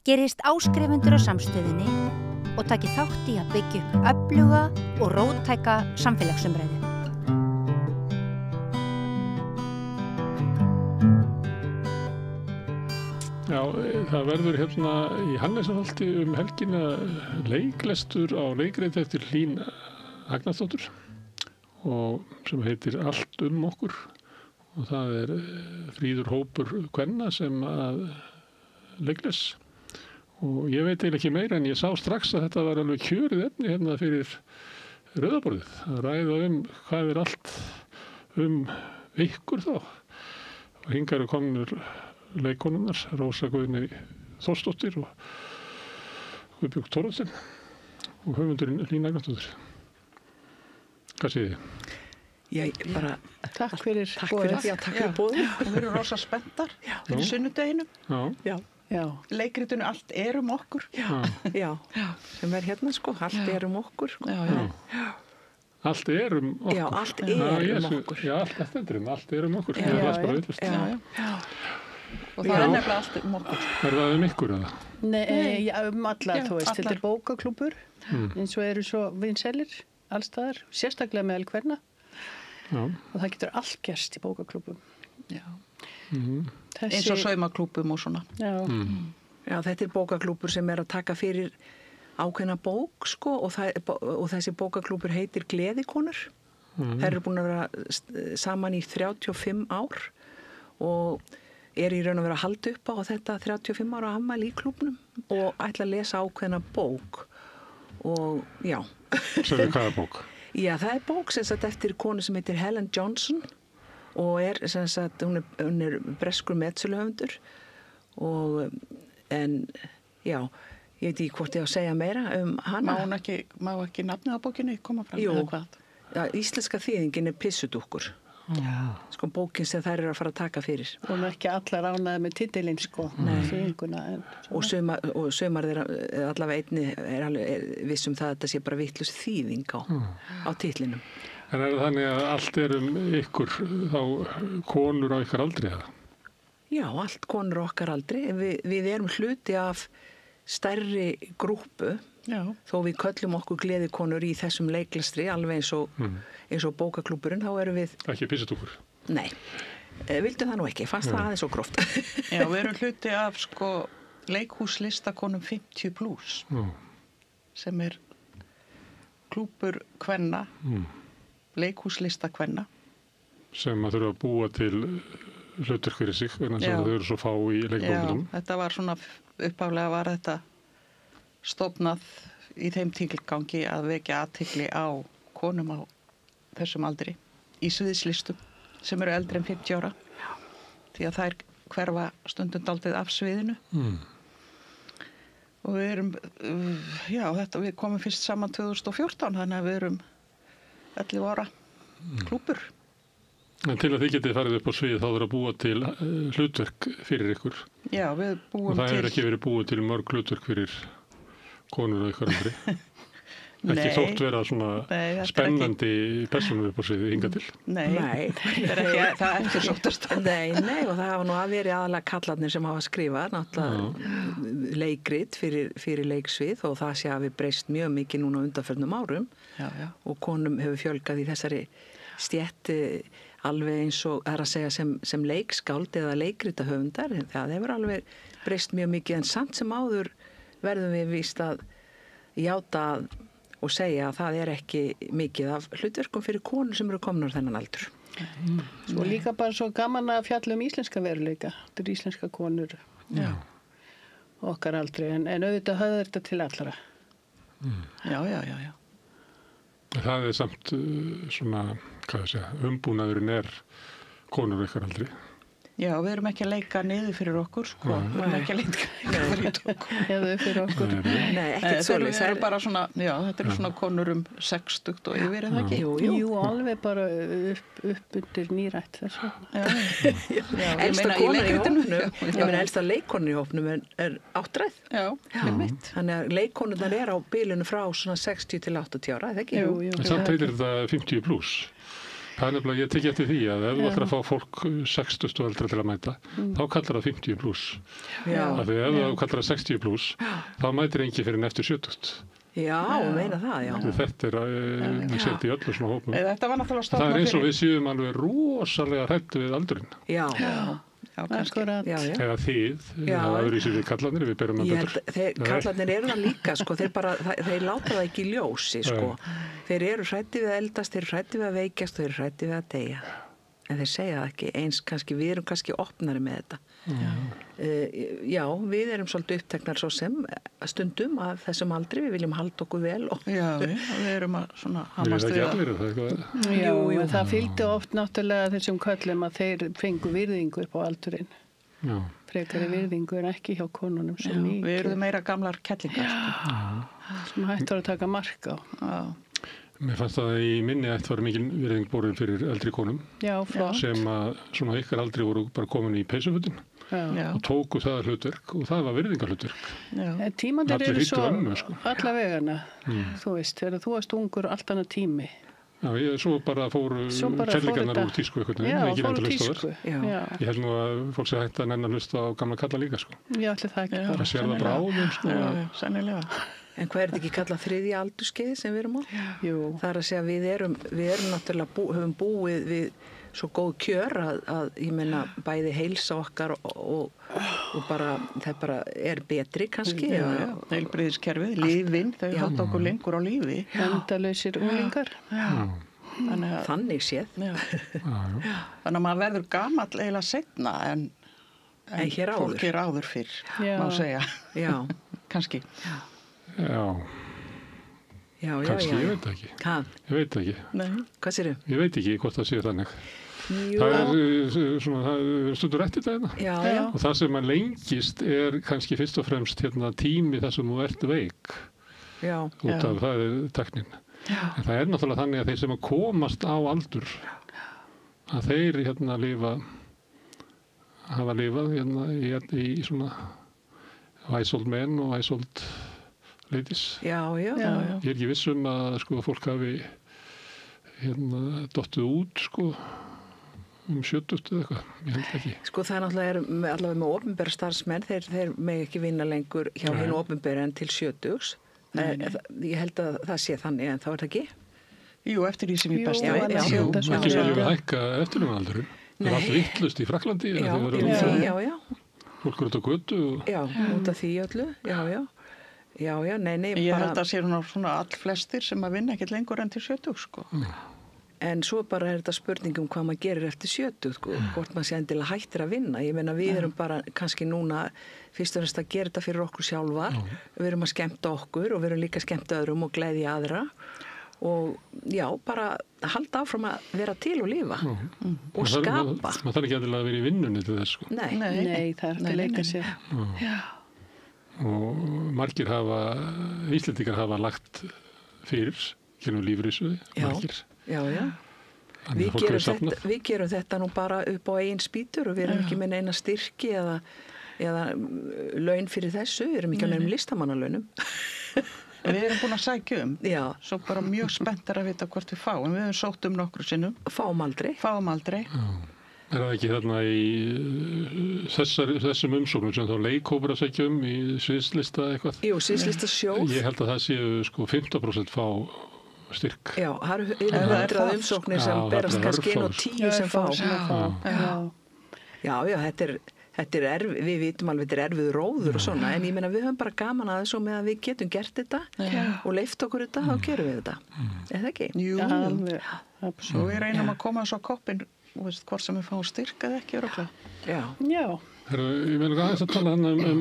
gerist áskrifendur á samstöðinni og taki þátt í að byggja upp öfluga og róttæka samfélagsumræðu. Já, það verður hérna í Hannesarholti helgina leiklestur á leikrit eftir Hlín Agnarsdóttur og sem heitir Allt okkur og það fríður hópur kvenna sem að leikles og ég veit eiginlega ekki meira en ég sá strax að þetta var alveg kjörið efni hérna fyrir rauðaborðið að ræða hvað allt ykkur þá og hingað komnir leikonunnar, Rósa Guðni Þórsdóttir og Guðbjörg Thoroddsen og höfundurinn Hlín Agnarsdóttir. Hvað segir þið? Ég bara Takk fyrir boðið. Já, takk fyrir boðið. Og við erum rosa spenntar fyrir sunnudeginum. Já. Leikritinu Allt okkur. Já. Sem hérna sko, Allt okkur. Sko. Já. Allt okkur. Já, allt okkur. Já, allt stendur allt okkur. Já, það bara villast. Já. Og það nefnilega Allt okkur. Það ykkur eða? Nei, alla, þú veist, þetta bókaklúbbur, eins og eru svo vinsælir allstaðar, sérstaklega meðal kvenna. Já. Og það getur allt gerst í bókaklúbbum. Já. Eins og saumaklúbbum og svona. Já. Já, þetta bókaklúbbur sem að taka fyrir ákveðna bók, sko, og þessi bókaklúbbur heitir Gleðikonur. Þær eru búin að vera saman í 35 ár og í raun að vera að halda upp á þetta 35 ára afmæli í klúbbnum og ætla að lesa ákveðna bók og já. Svo hvað bók? Já, það bók sem sagt eftir konu sem heitir Helen Johnson og sem sagt, hún breskur metsöluhöfundur og en já, ég veit ekki hvort ég á að segja meira hana. Má ekki nafnið á bókinni koma fram eða hvað? Já, íslenska þýðingin Pissudúkkur. Sko bókin sem þær eru að fara að taka fyrir. Og ekki allar ánæði með titilinn sko. Þýðinguna. Og sumar þeirra allavega einni alveg vissum það að þetta sé bara vitlaus þýðing á titlinum. En það þannig að allt ykkur þá konur á ykkar aldri eða? Já, allt konur á okkar aldri. Við erum hluti af stærri grúppu. Já. Þó við köllum okkur gleðikonur í þessum leiklastri alveg eins og bókaklúbburinn, þá erum við ekki Pissudúkkur. Nei, vildum það nú ekki, fannst það aðeins svo gróft. Já, við erum hluti af sko leikhúslistakonum 50+, sem klúbbur kvenna, leikhúslista kvenna. Sem að þurfa að búa til hlutverk fyrir sig, en þess að þau eru svo fá í leikbókmyndum. Já, þetta var svona, upphaflega var þetta stofnað í þeim tilgangi að vekja athygli á konum á þessum aldri í sviðslistum sem eru eldri en 50 ára því að þær hverfa stundum dálítið af sviðinu og við erum við komum fyrst saman 2014 þannig að við erum 11 ára klúbbur. En til að þið getið farið upp á svið þá þarf að búa til hlutverk fyrir ykkur. Já, við búum og það ekki verið búið til mörg hlutverk fyrir konur á ykkar aldri. Ekki þótt vera svona spennandi persónur upp á sviði hingað til. Nei, það eftir sóttast. Nei, og það hafa nú að verið aðalega kallarnir sem hafa skrifað náttúrulega leikrit fyrir leiksvið og það sé að við breyst mjög mikið núna undanförnum árum og konum hefur fjölgað í þessari stétt alveg eins og að segja sem leikskáld eða leikritahöfundar. Það hefur alveg breyst mjög mikið en samt sem áður verðum við víst að játa og segja að það ekki mikið af hlutverkum fyrir konur sem eru komnar þennan aldur. Svo líka bara svo gaman að fjalla íslenska veruleika. Þetta íslenska konur okkar aldrei, en auðvitað höfðu þetta til allara. Já. Það samt svona, hvað ég segja, umbúnaðurinn konur ykkar aldrei. Já, við erum ekki að leika niður fyrir okkur, sko. Við erum ekki að leika fyrir okkur. Eða fyrir okkur. Nei, ekkert svoleiðis. Það eru bara svona, þetta eru svona konur 60 og yfir, eða ekki? Jú, alveg bara upp undir nýrætt þessu. Elsta kona í hópnum, ég meina elsta leikonu í hópnum áttræð. Já, mitt. Þannig að leikonurnar á bilinu frá svona 60 til 80 ára, eða ekki? Jú. En samt heitir þetta 50+. Það er nefnilega, ég tekið eftir því að ef þú ætlar að fá fólk 60 og eldra til að mæta, þá kallar það 50 pluss. Af því ef þú kallar það 60 pluss, þá mætir engi fyrir eftir 70. Já, meina það, já. Þetta við setjum í öllu svona hópum. Þetta var náttúrulega stofnað það eins og við séum alveg rosalega hrætt við aldurinn. Já, akkurat. Eða þið, það öðru í sig við kallarnir, við berum það betur. Kallarnir eru það líka, sko, þeir láta það ekki í ljósi, sko. Þeir eru hrætti við að eldast, þeir eru hrætti við að veikjast, þeir eru hrætti við að deyja. En þeir segja það ekki, eins kannski, við erum kannski opnari með þetta. Já, við erum svolítið uppteknar svo sem stundum af þessum aldri, við viljum halda okkur vel. Já, við erum að svona hamast við það. Jú, það fylgdi oft náttúrulega þessum köllum að þeir fengu virðingu upp á aldurinn. Já. Frekari virðingu en ekki hjá konunum sem mikið. Við erum meira gamlar kellingar. Sem hægt var að taka mark á. Já. Mér fannst það í minni að það var mikil virðing borin fyrir eldri konum. Já, flott. Sem að svona ykkar aldri voru bara komin í peysufötin og tóku það hlutverk og það var virðingarhlutverk. Tímandir eru svo alla vegana. Þú veist, þegar þú varst ungur allt annað tími. Já, svo bara fóru kellingarnar úr tísku eitthvað. Já, fóru tísku. Ég held nú að fólk sé hægt að nenn að hlusta á gamla kalla líka, sko. Já, allir það ekki. Það sér það bráðum, sko. Já, sennilega. En hvað þetta ekki kallað þriðja aldurskeið sem við erum á? Jú. Það að segja við erum náttúrulega höfum búið við svo góð kjör að ég meina bæði heilsa okkar og bara það bara er betri kannski. Heilbrigðiskerfið, lífin, þau halda okkur lengur á lífi. Endalausir unglingar. Þannig séð. Þannig að maður verður gamall eiginlega seinna en fólk er áður fyrr, má segja. Já. Kannski. Já, kannski, ég veit ekki. Ég veit ekki. Nei. Hvað séru? Ég veit ekki hvort það sé þannig. Jú. Það er stundur eftir þetta. Já. Og það sem að lengist er kannski fyrst og fremst tími þar sem þú ert veik. Já. Út af það er tæknin. En það er náttúrulega þannig að þeir sem að komast á aldur, að þeir hafa lifað í svona væsold menn og væsold ladies. Já. Ég er ekki viss að fólk hafi dottið út 70 eða eitthvað, ég held ekki. Það er náttúrulega allavega með opinbera starfsmenn, þeir megi ekki vinna lengur hjá hinu opinbera en til 70. Ég held að það sé þannig, en þá er það ekki? Jú, eftir því sem ég best veit. Ekki viljum við hækka eftirlaunaldurinn. Það er allt vittlust í Frakklandi. Já. Fólk eru út á götu. Já, út af því öllu. Já, nei. Ég held að sé svona all flestir sem að vinna ekkert lengur enn til 70, sko. En svo bara er þetta spurning hvað maður gerir eftir 70, sko. Hvort maður sé endilega hættir að vinna. Ég meina, við erum bara kannski núna fyrst og fremst að gera þetta fyrir okkur sjálfar. Við erum að skemmta okkur og við erum líka að skemmta öðrum og gleðja aðra. Og já, bara halda áfram að vera til og lifa og skapa. Maður þarf ekki að vera í vinnunni til þess, sko. Nei, það er ekki að leika sér. Já. Og margir Íslendingar hafa lagt fyrir kynum lífeyrissjóði, margir. Já. Við gerum þetta nú bara upp á eigin spýtur og við erum ekki með neina styrki eða laun fyrir þessu, við erum ekki að nefnum listamannalaunum. Við erum búin að sækja svo bara mjög spenntar að vita hvort við fáum. Við höfum sótt nokkru sinnum. Fáum aldrei. Er það ekki þarna í þessum umsóknum sem þá leikhópur að sækja í sviðslista eitthvað? Jú, sviðslista sjóð. Ég held að það séu 50% fá styrk. Já, það eru yfir 100 umsóknir sem berast kannski inn og 10 sem fá. Já, þetta er við vitum alveg þetta er erfiður róður og svona, en ég meina við höfum bara gaman að þessu með að við getum gert þetta og leyft okkur þetta, þá gerum við þetta. Er það ekki? Jú. Og við reynum að koma þessu á koppin hvort sem við fáum styrk eða ekki örugglega. Já. Ég vil aðeins að tala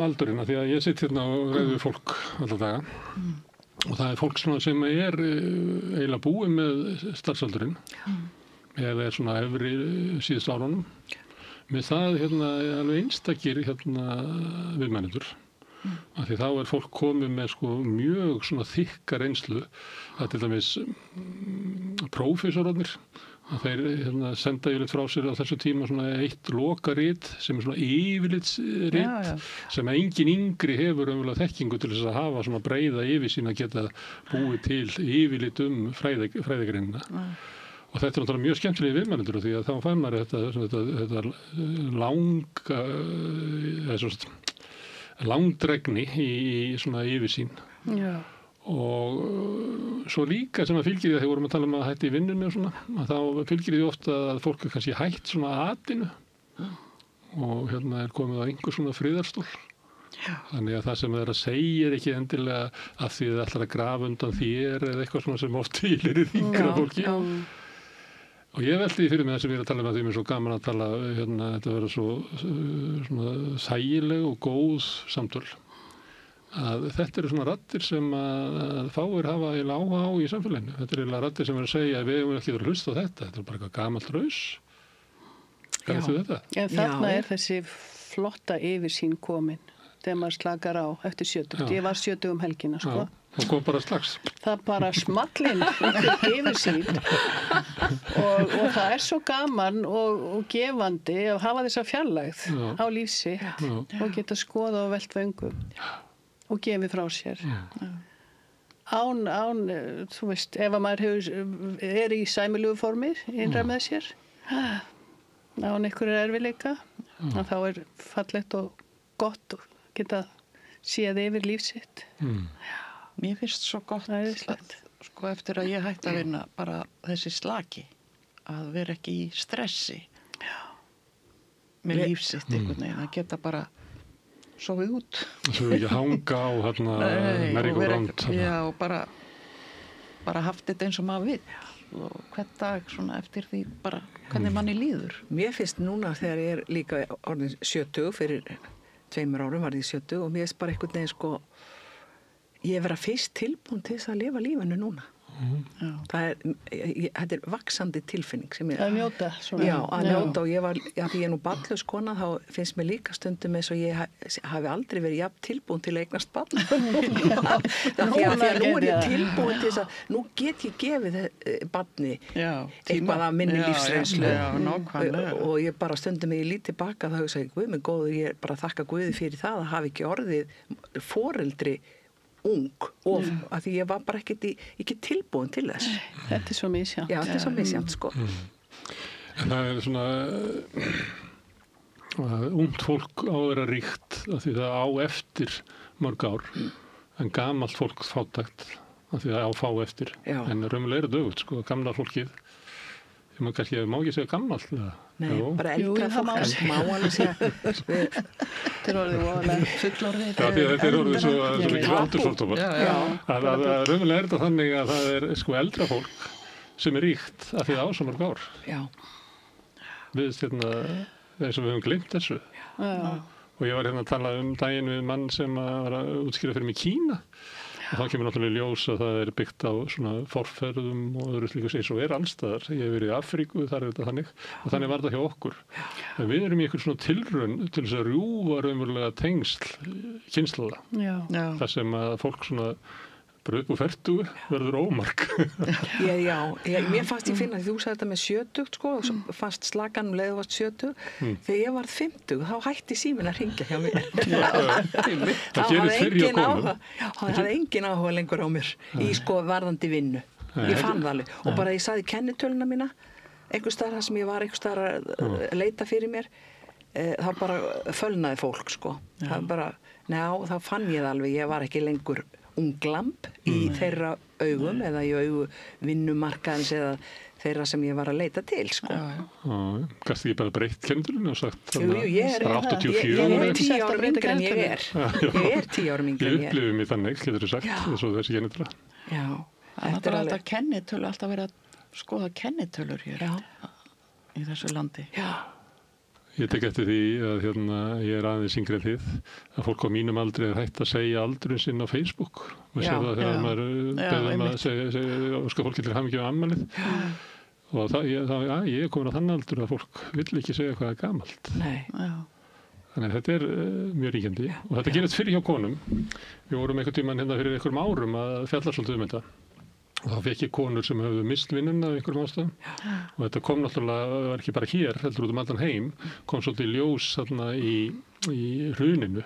aldurinn, því að ég sitt hérna og ræði við fólk alla daga og það er fólk sem er eiginlega búið með starfsaldurinn eða er svona efri síðust árunum. Með það alveg einstakir viðmælendur. Af því þá er fólk komið með mjög svona þykka reynslu að til dæmis prófessorarnir að þeir senda yfirleitt frá sér á þessu tíma svona eitt lokarit sem er svona yfirlitsrit sem engin yngri hefur þekkingu til þess að hafa svona breiða yfir sín að geta búið til yfirlit fræðigreinina. Og þetta er náttúrulega mjög skemmtilega viðmælendur því að þá fær maður þetta langdregni í svona yfirsýn. Já. Og svo líka sem að fylgir því að þegar vorum að tala um að hætti í vinnunni og svona, að þá fylgir því ofta að fólk er kannski hætt svona atinu og hérna er komið á einhver svona friðarstól. Já. Þannig að það sem það er að segja er ekki endilega af því að það ætlar að grafa undan þér eða eitthvað svona sem oft til er í þingra fólki. Já. Og ég veldi því fyrir mig það sem ég er að tala um að því mér er svo gaman að tala, hérna, þetta verður svo svona þægileg og góð samtöl. Að þetta eru svona raddir sem að fáir hafa eiginlega áhuga á í samfélaginu. Þetta eru eiginlega raddir sem er að segja að við hefum ekki verið að hlusta á þetta. Þetta er bara eitthvað gamalt raus. Hvað þú þetta? En þarna er þessi flotta yfirsýn komin þegar maður slakar á eftir 70. Ég var 70 helgina, sko. Já. Það kom bara strax. Það bara smallinn yfirsýn og það er svo gaman og gefandi að hafa þessa fjarlægð á líf sitt og geta skoða og velt vöngum og gefið frá sér. Án, þú veist, ef að maður er í sæmilegu formi innra með sér, án einhverju erfiðleika, þá er fallegt og gott og geta séð yfir líf sitt. Mér finnst svo gott að, sko, eftir að ég hætti að vinna bara þessi slaki að vera ekki í stressi með lífsitt einhvern veginn, að geta bara sofið út. Svo ekki hanga á hérna merry-go-round. Já, og bara haft þetta eins og maður vill og hvern dag svona eftir því bara hvernig manni líður. Mér finnst núna þegar ég er líka orðin 70, fyrir 2 árum var ég 70 og mér finnst bara einhvern veginn sko ég vera fyrst tilbúin til þess að lifa lífinu núna. Þetta er vaxandi tilfinning sem að njóta svona. Já, að njóta og því ég er nú barnlaus kona þá finnst mér líka stundum eins og ég hafi aldrei verið jafn tilbúin til að eignast barn. Því að nú er ég tilbúin til þess að nú get ég gefið barni eitthvað af minni lífsreynslu og ég bara stundum ég lít tilbaka þá hugsa ég, Guð minn góður, ég bara þakka Guði fyrir það að hafa ekki orðið foreldri ung og að því ég var bara ekki tilbúin til þess. Þetta er svo misjant. Já, þetta er svo misjant, sko. En það er svona ungt fólk á að vera ríkt af því það á eftir mörg ár en gamalt fólk fátækt af því það á fá eftir. Já. En raunverulega er dögugt, sko, gamla fólkið ég má ekki segja gamalt. Nei, bara eldra fólk má alveg segja Þetta er orðið voðalega fullorðið. Já, því að þetta er orðið svo mikið aldursfordómar. Að raunverulega er þetta þannig að það er sko eldra fólk sem er ríkt af því það á svo mörg ár. Já. Við eins og við höfum gleymt þessu. Já. Og ég var hérna að tala um daginn við mann sem var að útskýra fyrir mig Kína. Og þá kemur náttúrulega ljós að það er byggt á svona forferðum og öðru slíku eins og er allstaðar. Ég hef verið í Afríku, þar er þetta þannig. Og þannig var þetta hjá okkur. En við erum í einhvern svona tilraun til þess að rjúfa raunverulega tengsl kynslóða. Það sem að fólk svona bara upp úr 40 verður ómark. Mér fannst ég finna því þú sagði þetta með 70 sko, og fannst slagan leið varst 70. Þegar ég var 50 þá hætti síminn að hringja hjá mér. Það gerist fyrir hjá konum. Það hafði engin áhuga lengur á mér í sko varðandi vinnu. Ég fann það alveg. Og bara ég sagði kennitöluna mína, einhvers staðar þar sem ég var einhvers staðar að leita fyrir mér, þá bara fölnaði fólk sko. Það bara, þá fann ég það alveg, ég var ekki lengur unglamb í þeirra augum eða í augu vinnumarkaðins eða þeirra sem ég var að leita til sko. Gast ekki bara breytt kennitölunni og sagt ég er 10 árum yngri en ég er. Ég er 10 árum yngri en ég er. Ég upplifði mig þannig, getur þú sagt, eins og þessi kennitöla. Já, það er alltaf kennitölu, alltaf verið að skoða kennitölur hér í þessu landi. Já. Ég tek eftir því að ég er aðeins yngri en þið, að fólk á mínum aldri er hægt að segja aldurinn sinn á Facebook. Maður sér það þegar maður beðum að segja óska fólki til hamingju á afmælið. Og ég er komin á þann aldur að fólk vill ekki segja hvað er gamalt. Nei. Þannig að þetta er mjög ríkjandi. Og þetta gerist fyrir hjá konum. Við vorum einhvern tímann fyrir einhverjum árum að fjalla svolítið um þetta. Og þá fekk ég konur sem höfðu mist vinnuna af einhverjum ástæðum. Og þetta kom náttúrulega, var ekki bara hér, heldur út allan heim, kom svolítið ljós þarna í hruninu.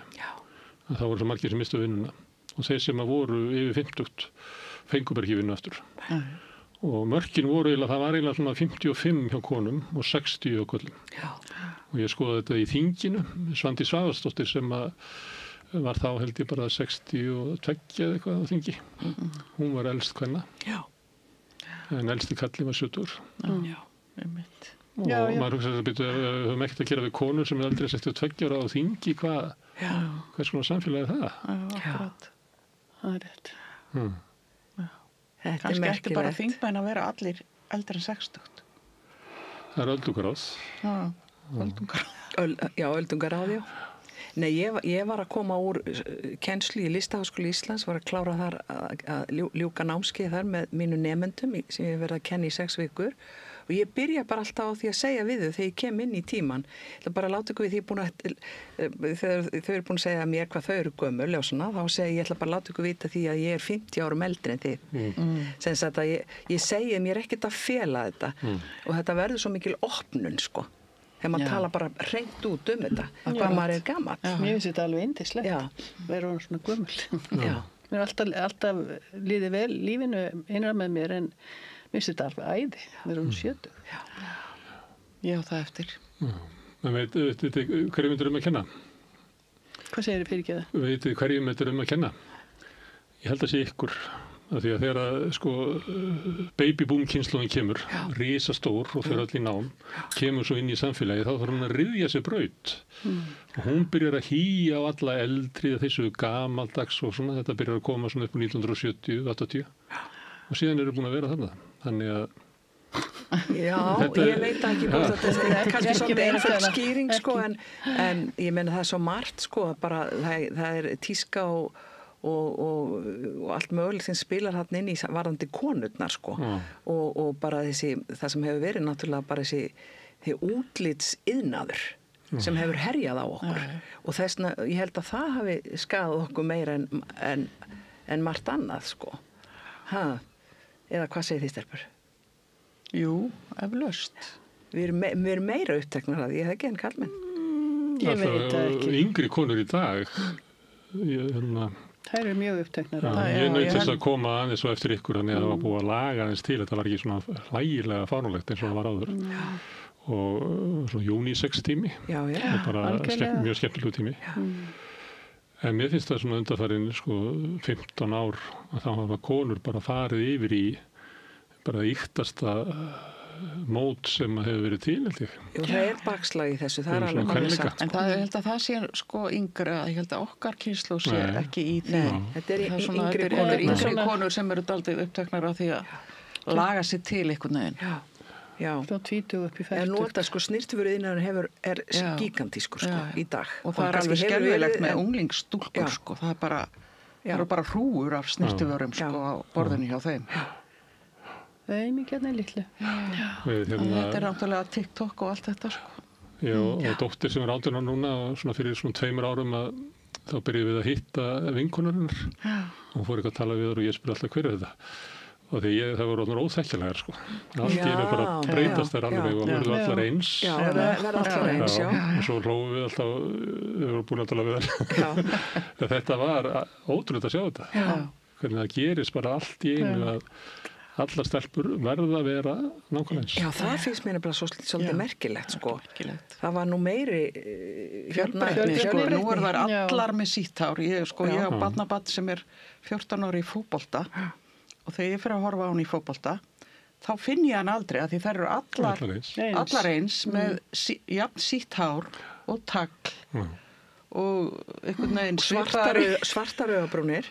Að það voru svo margir sem mistu vinnuna. Og þeir sem voru yfir 50 fengu bara ekki vinnu aftur. og mörkin voru eiginlega, það var eiginlega svona 55 hjá konum og 60 hjá körlum. Já. Og ég skoði þetta í þinginu, Svandi Svavarsdóttir sem að var þá held ég bara 62 eða eitthvað á þingi. Hún var elst kvenna. Já. En elsti kalli var 70. Já. Einmitt. Og maður hugsa að við höfum ekkert að gera við konur sem er eldri 62 ára á þingi, hvers konar samfélagi er það? Akkurat. Það er rétt. Þetta er Kannski ekki bara merkilegt. þingmenn að vera allir eldri en 60. Það er öldungaráð. Já, öldungar. Já, öldungaráð, já. Nei, ég var að koma úr kennslu í Listaháskóla Íslands, var að klára þar að ljúka námskeið þar með mínu nemendum sem ég hef verið að kenna í 6 vikur og ég byrja bara alltaf á því að segja við þau þegar ég kem inn í tíman. Ég ætla bara að láta ykkur við þegar þau eru búin að segja mér hvað þau eru gömul og svona, þá segi ég ætla bara að láta ykkur vita því að ég er 50 árum eldri en þið. Sem sagt að ég segi mér ekkert að fela þetta og þetta verður svo mikil opnun, sko. Þegar maður tala bara hreint út þetta, hvað maður er gamall. Mér finnst þetta alveg yndislegt. Já. Verður hún svona gömul. Já. Mér er alltaf líði vel lífinu innra með mér en mér finnst þetta alveg æði. Verður hún 70. Já, það eftir. En veitu hverjum þetta að kenna? Hvað segir þið fyrir ekki það? Veitu hverjum þetta að kenna? Ég held að sé ykkur. Af því að þegar sko babyboom kynslóðin kemur, risastór og fyrir öll í nám, kemur svo inn í samfélagi, þá þarf hún að ryðja sér braut. Og hún byrjar að hýja á alla eldri, þessu gamaldags og svona, þetta byrjar að koma svona upp á 1970, 80 og síðan eru búin að vera þarna. Þannig að Já, ég veit ekki hvort þetta er kannski svolítið einföld skýring, sko, en ég meina það er svo margt, sko, bara það er tíska og allt mögulegt sem spilar hann inn í varðandi konurnar, sko, og bara það sem hefur verið náttúrulega bara þessi útlitsiðnaður sem hefur herjað á okkur og þessna, ég held að það hafi skaðað okkur meira en margt annað, sko. Eða hvað segir þið, stelpur? Jú, eflaust. Við erum meira uppteknar að því, ég hef ekki enn kallmenn. Ég veit það ekki. Yngri konur í dag, Það eru mjög uppteknar. Ég naut þess að koma aðeins svo eftir ykkur þannig að það var búið að laga aðeins til, þetta var ekki svona hlægilega fáránlegt eins og það var áður. Og svona unisex tími, og bara mjög skemmtilegu tími. En mér finnst það svona undanfarin sko 15 ár að þá hafa konur bara farið yfir í bara íktasta mót sem hefur verið til, held ég. Jú, það er bakslag í þessu, það er alveg alveg sagt. En það, ég held að það sé sko yngra, ég held að okkar kynslóð sé ekki í því. Þetta er yngri konur sem eru daldið uppteknar á því að laga sér til einhvern veginn. Já. Frá 20 upp í 40. En nota sko snyrtiföruiðnaðurinn er gigantískur, sko, í dag. Og það er alveg skelfilegt með unglingsstúlkur, sko. Það eru bara hrúur af snyrtiförum, sko, á borðinu hjá þeim. Það er mikið hérna litlu. Þetta er náttúrulega TikTok og allt þetta, sko. Já, og dóttir sem er 18 ára núna og svona fyrir svona 2 árum að þá byrjuðum við að hitta vinkonurnar og hún fór eitthvað að tala við þar og ég spyr alltaf hver er þetta og því það voru orðnar óþekkjanlegar, sko. Allt í einu bara breytast þær alveg og verður allar eins. Já, verður allar eins, já. Og svo hlófum við alltaf, við vorum búin að tala við þær. Þetta var ótrúlega að sjá þetta. Hvernig það gerist bara allt í einu að allar stelpur verða að vera nákvæmlega eins. Já, það finnst mér nefnilega svolítið merkilegt, sko. Það var nú meiri fjölbreytni, sko. Nú er það allar með sítt hár. Ég á barnabarn sem er 14 ára í fótbolta og þegar ég fyrir að horfa á hann í fótbolta þá finn ég hann aldrei að því þær eru allar eins með jafn sítt hár og tagl og einhvern veginn svartar augabrúnir.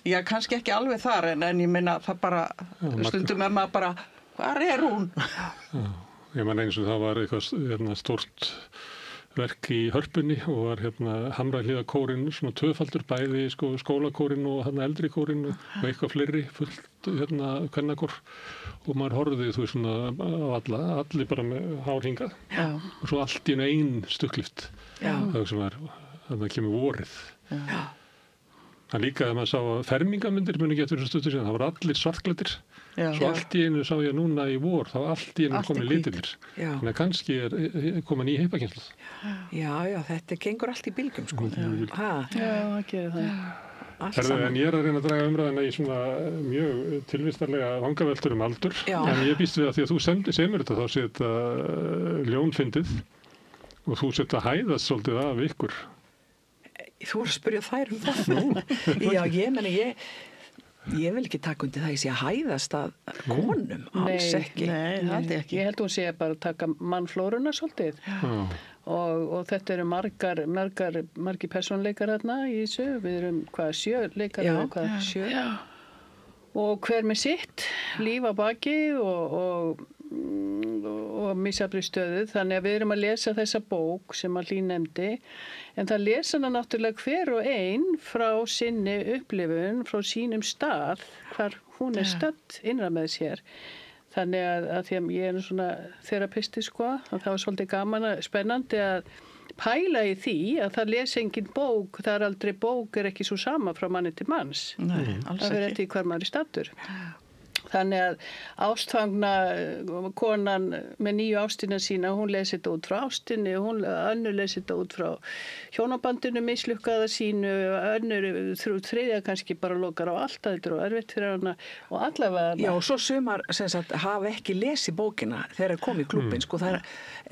Já, kannski ekki alveg þar, en ég meina það bara, stundum er maður bara, hvar er hún? Ég meina eins og það var eitthvað stórt verk í Hörpunni og var Hamrahlíðakórinn, svona tvöfaldur bæði skólakórinn og eldri kórinn og eitthvað fleiri, fullt kvennakór og maður horfði þú veist svona á allir bara með hár hingað og svo allt í einu stukklift. Það sem var, þannig kemur vorið. Það líka að maður sá að fermingamyndir muni ekki eftir þessu stuttur síðan, það var allir svartklæddir. Svo allt í einu sá ég núna í vor, þá allt í einu komin litirnir. Þannig að kannski er komin í heipakynslu. Já, þetta gengur allt í bylgjum, sko. Já, það gerir það. allt En saman. ég að reyna að draga umræðina í svona mjög tilvistarlega vangaveltur aldur. Já. En ég býst við að því að þú semur þetta, þá sé þetta ljónfyndið og þú set að hæðast svolítið af ykkur. Þú voru að spyrja þær það. Já, ég vil ekki taka undir það ég sé að hæðast að konum, alls ekki. Nei, það held ég ekki. Ég held hún sé bara að taka mannflóruna svolítið. Og þetta eru margir persónleikar þarna í þessu. Við erum, 7 leikar eða hvað? 7. Já. Og hver með sitt líf á baki og misjafnri stöðu. Þannig að við erum að lesa þessa bók sem að Hlín nefndi, en það lesa hana náttúrulega hver og ein frá sinni upplifun, frá sínum stað, hvar hún er stödd innra með sér. Þannig að því að ég er svona þerapisti sko, og það var svolítið gaman og spennandi að pæla í því að það lesa engin bók, það er aldrei bók er ekki svo sama frá manni til manns. Nei, alls Það verður ekki. eftir hvar maður er staddur. Þannig að ástfangna konan með nýju ástina sína, hún lesi þetta út frá ástinni, önnur lesi þetta út frá hjónabandinu mislukkaða sínu, önnur þriðja kannski bara lokar á allt að þetta er erfitt fyrir hana og allavega. Já, og svo sumar sem sagt hafa ekki lesið bókina þegar kom í klúbbin, sko, það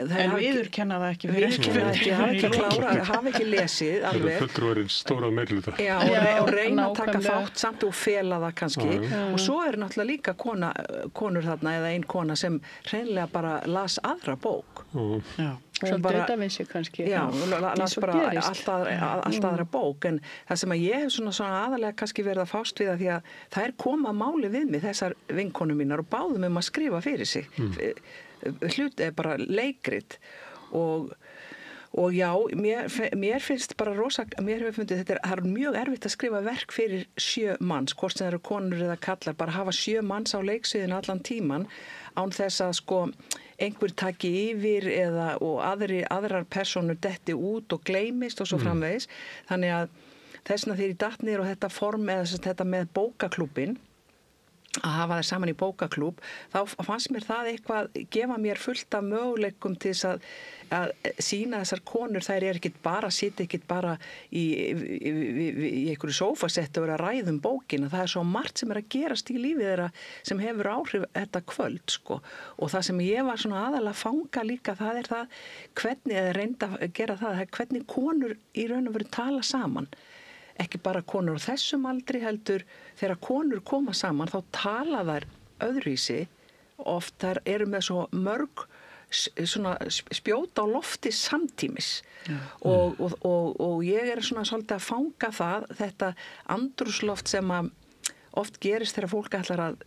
En viðurkenna það ekki fyrir viðurkenna ekki, hafa ekki klárað, hafa ekki lesið Það alveg. eru fulltrúarinn stóra meirhluta. Já, og reyna að taka nákvæmlega. þátt samt og fela það kannski. Og svo er náttúrulega líka konur þarna eða ein kona sem hreinlega bara las aðra bók. Já. Svolítið bara- þetta vissi kannski. Já, las eins og bara gerist. allt aðra bók, en það sem að ég hef svona aðalega kannski verið að fást við það því að það er koma máli við mig, þessar vinkonum mínar, og báðum að skrifa fyrir sig. Hluti er bara leikrit og já, mér finnst bara mér hefur fundið það er mjög erfitt að skrifa verk fyrir 7 manns, hvort sem það eru konur eða kallar, bara hafa 7 manns á leiksviðinu allan tíman án þess að sko einhver taki yfir og aðrar persónur detti út og gleymist og svo framvegis. Þannig að þessna þegar ég datt niður og þetta form eða þetta með bókaklúbbin, að hafa það saman í bókaklúbb, þá fannst mér það eitthvað gefa mér fullt af möguleikum til þess að sína þessar konur, þær er ekkit bara, sitja ekkit bara í einhverju sófasetti og vera að ræða bókina, það er svo margt sem er að gerast í lífið þeirra sem hefur áhrif þetta kvöld, sko. Og það sem ég var svona aðalega að fanga líka, það er það hvernig, eða reynda að gera það, hvernig konur í raun og veru tala saman. Ekki bara konur á þessum aldri heldur, þegar konur koma saman þá tala þær öðruvísi, oft þær eru með svo mörg svona spjóta á lofti samtímis og ég er svona svolítið að fanga það, þetta andrúsloft sem að oft gerist þegar fólk ætlar að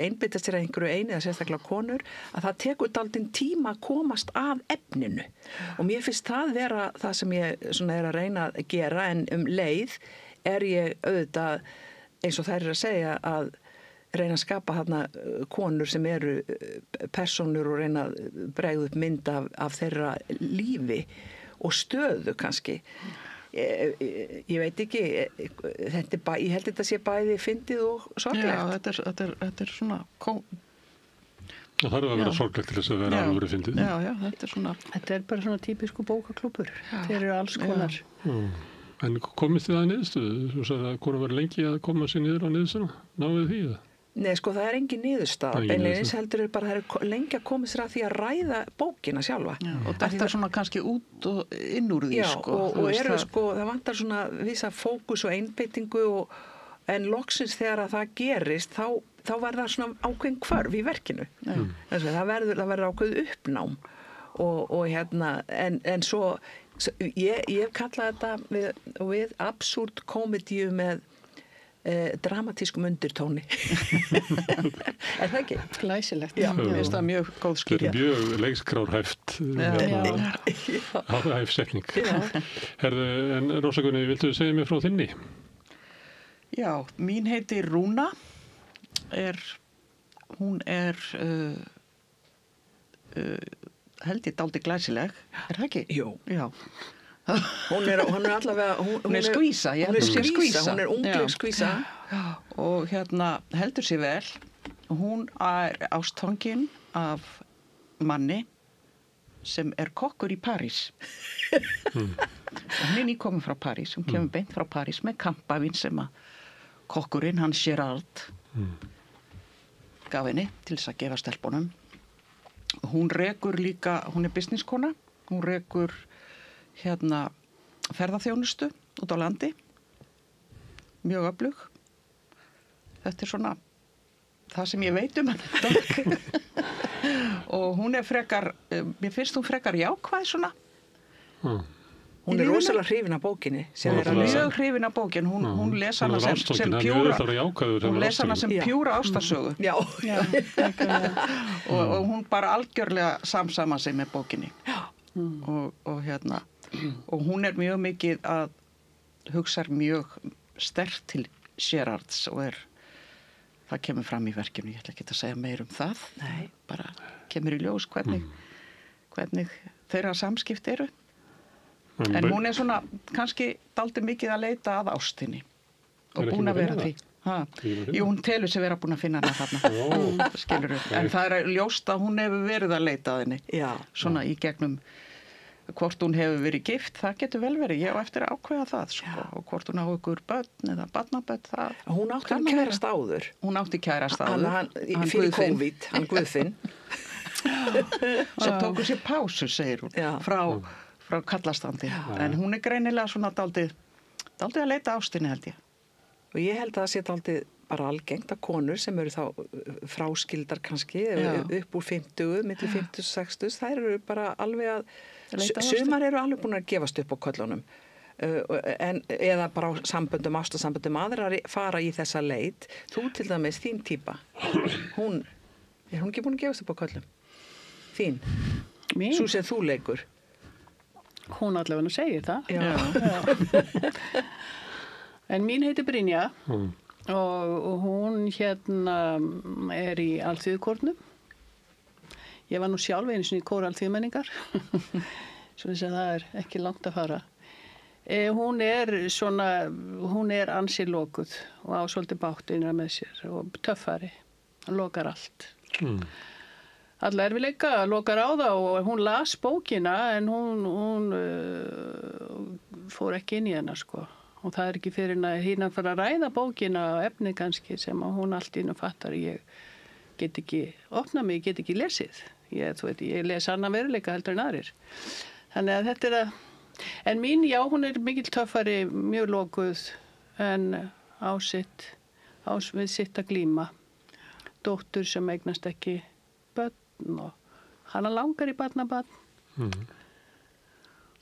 einbeita sér að einhverju einu eða sérstaklega konur, að það tekur dálítinn tíma að komast að efninu. Og mér finnst það vera það sem ég svona er að reyna að gera, en leið er ég auðvitað, eins og þær eru að segja, að reyna að skapa þarna konur sem eru persónur og reyna að bregða upp mynd af þeirra lífi og stöðu kannski. Ég veit ekki, ég held þetta sé bæði fyndið og sorglegt. Já, þetta er svona Það þarf að vera sorglegt til þess að vera alvöru fyndið. Já, þetta er svona. Þetta er bara svona típisku bókaklúbbur. Þeir eru alls konar. En komist þið að niðurstöðu? Þú sagði að konur var lengi að koma sér niður á niðurstöðuna. Náðu því það? Nei, sko, það er engin niðurstaða. Beinleinis heldur er bara, það er lengi að koma sér að því að ræða bókina sjálfa. Já, og þetta er svona kannski út og inn úr því, sko. Og eru, sko, það vantar svona vissa fókus og einbeitingu en loksins þegar að það gerist, þá verður það svona ákveðin hvörf í verkinu. Það verður ákveð uppnám og hérna, en svo, ég kalla þetta við absúrt komedíu með dramatískum undirtóni. Er það ekki? Glæsilegt. Já, mér finnst það mjög góð skýring. Þetta er mjög leikskrárhæft hæf setning. Herðu, en Rósa Gunni, viltu segja mér frá þinni? Já, mín heiti Rúna, hún er held ég dálítið glæsileg, er það ekki? Jú. Já. Hún er allavega Hún er skvísa, hún er ungleg skvísa og hérna heldur sér vel. Hún er ástfangin af manni sem er kokkur í París Hún nýkomin frá París, hún kemur beint frá París með kampavín sem að kokkurinn, hann Gerard, gaf henni til þess að gefa stelpunum. Hún rekur líka, hún businesskona, hún rekur ferðaþjónustu út á landi, mjög öflug. Þetta svona það sem ég veit henni. Og hún frekar, mér finnst hún frekar jákvæð svona. Hún rosalega hrifin af bókinni. Mjög hrifin af bókin, hún les hana sem pjúra ástarsögu. Já. Og hún bara algjörlega samsama sig með bókinni. Og hún mjög mikið að hugsa mjög sterkt til Gerards og það kemur fram í verkinu, ég ætla ekki að segja meir það. Nei. Bara kemur í ljós hvernig þeirra samskipt eru. En hún svona kannski dálítið mikið að leita að ástinni og búin að vera því. Jú, hún telur sig vera búin að finna hana þarna. Skilurðu. En það ljóst að hún hefur verið að leita að henni. Já. Svona í gegnum hvort hún hefur verið gift, það getur vel verið. Ég á eftir að ákveða það, sko. Og hvort hún á ykkur börn eða barnabörn, það. Hún átti kærast áður. Hún átti kærast áður. Hann fyrir COVID, hann Guðfinn. Svo tóku sér pásu, segir hún, frá kallastandi. En hún greinilega svona dálítið að leita ástinni, held ég. Og ég held að það sé dálítið bara algengt að konur sem eru þá fráskildar kannski, upp úr 50, milli 50 og 60, þær eru bara alveg að sumar eru alveg búin að gefast upp á köllunum. Eða bara á ástasamböndum aðrar fara í þessa leit. Þú til dæmis, þín típa, hún ekki búin að gefast upp á köllum? Þín? Mín? Sú sem þú leikur? Hún allavega segir það. Já. En mín heitir Brynja og hún í alþýðukórnum. Ég var nú sjálf einu sinni í kór alþýðumenningar. Svo þess að það ekki langt að fara. Hún ansi lokuð og á svolítið bátt innra með sér og töffari. Hún lokar allt. Alla erfiðleika lokar á það og hún las bókina en hún fór ekki inn í hana, sko. Og það ekki fyrir að fara að ræða bókina og efnið kannski sem að hún allt inn og fattar ég get ekki opnað mig, ég get ekki lesið. Ég les annan veruleika heldur en aðrir. Þannig að þetta það. En mín, já, hún mikill töffari, mjög lokuð en við sitt að glíma. Dóttur sem eignast ekki börn og hana langar í barnabarn